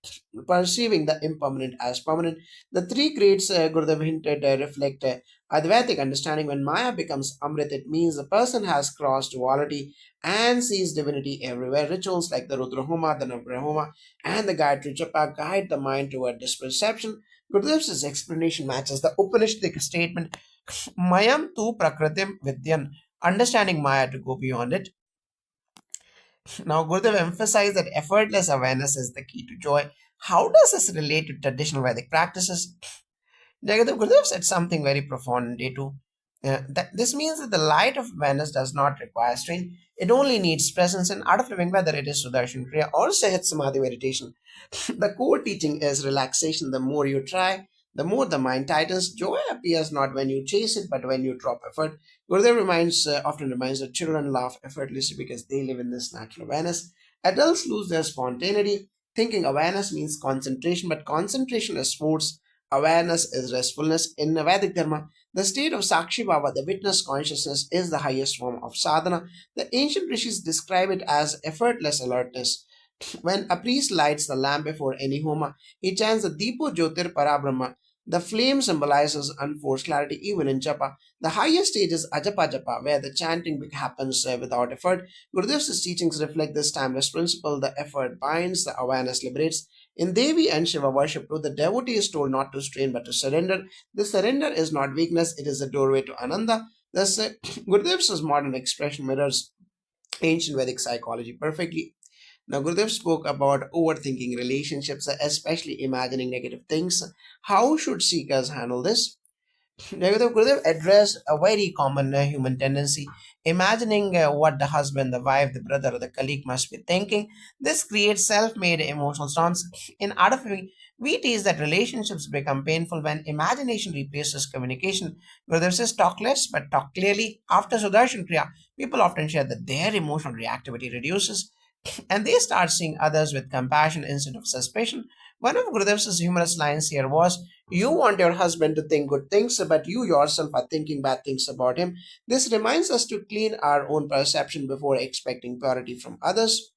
perceiving the impermanent as permanent. The three grades Gurudev hinted reflect Advaitic understanding. When Maya becomes Amrit, it means the person has crossed duality and sees divinity everywhere. Rituals like the Rudrahoma, the Navgrahoma, and the Gayatri Japa guide the mind toward this perception. Gurudev's explanation matches the Upanishadic statement, Mayam tu Prakritim Vidyan, understanding Maya to go beyond it. Now, Gurudev emphasized that effortless awareness is the key to joy. How does this relate to traditional Vedic practices? Jagadav Gurudev said something very profound in day two. That this means that the light of awareness does not require strain. It only needs presence in art of living, whether it is Sudarshan Kriya or Sahat Samadhi meditation. The core teaching is relaxation. The more you try, the more the mind tightens. Joy appears not when you chase it, but when you drop effort. Gurudev often reminds that children laugh effortlessly because they live in this natural awareness. Adults lose their spontaneity. Thinking awareness means concentration, but concentration is force. Awareness is restfulness. In Vedic Dharma, the state of Sakshi Baba, the witness consciousness, is the highest form of sadhana. The ancient rishis describe it as effortless alertness. When a priest lights the lamp before any homa, he chants the Deepo Jyotir Parabrahma. The flame symbolizes unforced clarity even in japa. The highest stage is Ajapa Japa, where the chanting happens without effort. Gurudev's teachings reflect this timeless principle. The effort binds, the awareness liberates. In Devi and Shiva worship too, the devotee is told not to strain but to surrender. This surrender is not weakness, it is a doorway to Ananda. Thus, Gurudev's modern expression mirrors ancient Vedic psychology perfectly. Now, Gurudev spoke about overthinking relationships, especially imagining negative things. How should seekers handle this? Gurudev addressed a very common human tendency, imagining what the husband, the wife, the brother, or the colleague must be thinking. This creates self-made emotional storms. In Art of Living, we tease that relationships become painful when imagination replaces communication. Gurudev says, talk less, but talk clearly. After Sudarshan Kriya, people often share that their emotional reactivity reduces and they start seeing others with compassion instead of suspicion. One of Gurudev's humorous lines here was, you want your husband to think good things, but you yourself are thinking bad things about him. This reminds us to clean our own perception before expecting purity from others.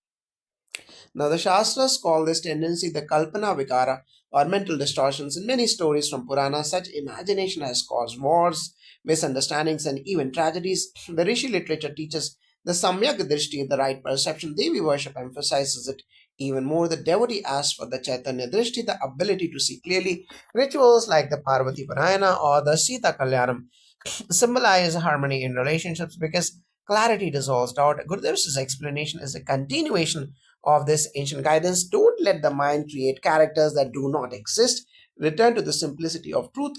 Now, the Shastras call this tendency the Kalpana Vikara or mental distortions. In many stories from Purana, such imagination has caused wars, misunderstandings, and even tragedies. The Rishi literature teaches the Samyak Drishti, the right perception. Devi worship emphasizes it even more. The devotee asks for the Chaitanya Drishti, the ability to see clearly. Rituals like the Parvati Parayana or the Sita Kalyanam symbolize harmony in relationships because clarity dissolves doubt. Gurudev's explanation is a continuation of this ancient guidance. Don't let the mind create characters that do not exist. Return to the simplicity of truth,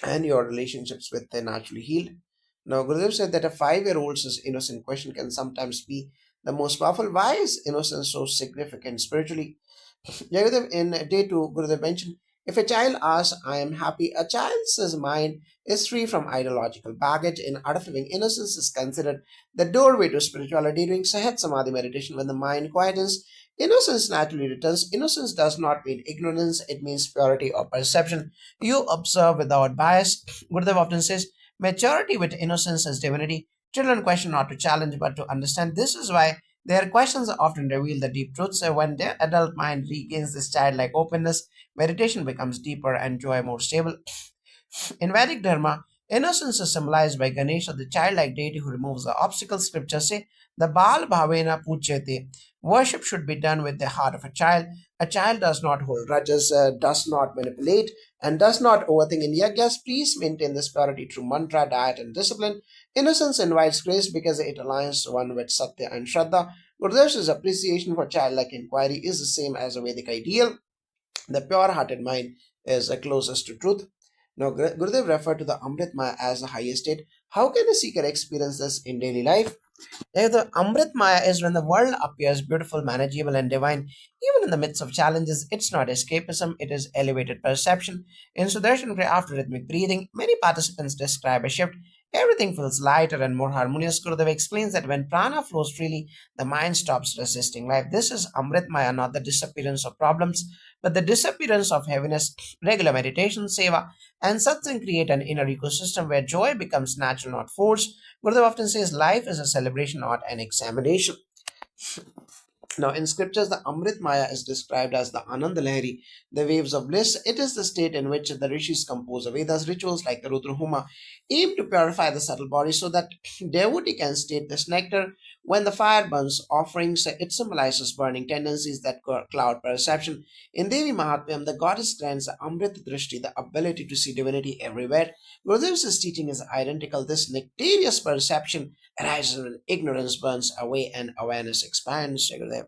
and your relationships with them naturally healed. Now, Gurudev said that a 5-year old's innocent question can sometimes be the most powerful. Why is innocence so significant spiritually? Jagadev in day two, Gurudev mentioned, if a child asks, I am happy, a child's mind is free from ideological baggage. In Art of Living, innocence is considered the doorway to spirituality. During Sahat Samadhi meditation, when the mind quietens, innocence naturally returns. Innocence does not mean ignorance, it means purity or perception. You observe without bias. Gurudev often says, maturity with innocence is divinity. Children question not to challenge but to understand. This is why their questions often reveal the deep truths. When their adult mind regains this childlike openness, meditation becomes deeper and joy more stable. In Vedic Dharma, innocence is symbolized by Ganesha, the childlike deity who removes the obstacles. Scriptures say, the Bal Bhavena Pujyate. Worship should be done with the heart of a child. A child does not hold grudges, does not manipulate, and does not overthink. In yagyas, priests maintain this purity through mantra, diet, and discipline. Innocence invites grace because it aligns one with Satya and Shraddha. Gurudev's appreciation for childlike inquiry is the same as a Vedic ideal. The pure hearted mind is the closest to truth. Now, Gurudev referred to the Amrit Maya as the highest state. How can a seeker experience this in daily life? The Amrit Maya is when the world appears beautiful, manageable, and divine. Even in the midst of challenges, it's not escapism, it is elevated perception. In Sudarshan Kriya, after rhythmic breathing, many participants describe a shift. Everything feels lighter and more harmonious. Gurudev explains that when prana flows freely, the mind stops resisting life. This is Amrit Maya, not the disappearance of problems, but the disappearance of heaviness. Regular meditation, seva, and satsang create an inner ecosystem where joy becomes natural, not forced. Gurudev often says life is a celebration, not an examination. Now, in scriptures, the Amrit Maya is described as the Ananda Lahari, the waves of bliss. It is the state in which the rishis compose the Vedas. Rituals like the Rudra Homa aim to purify the subtle body so that devotee can state this nectar. When the fire burns offerings, it symbolizes burning tendencies that cloud perception. In Devi Mahatmyam, the goddess grants the Amrit Drishti, the ability to see divinity everywhere. Gurudev's teaching is identical. This nectarious perception arises when ignorance burns away and awareness expands. Gurudev.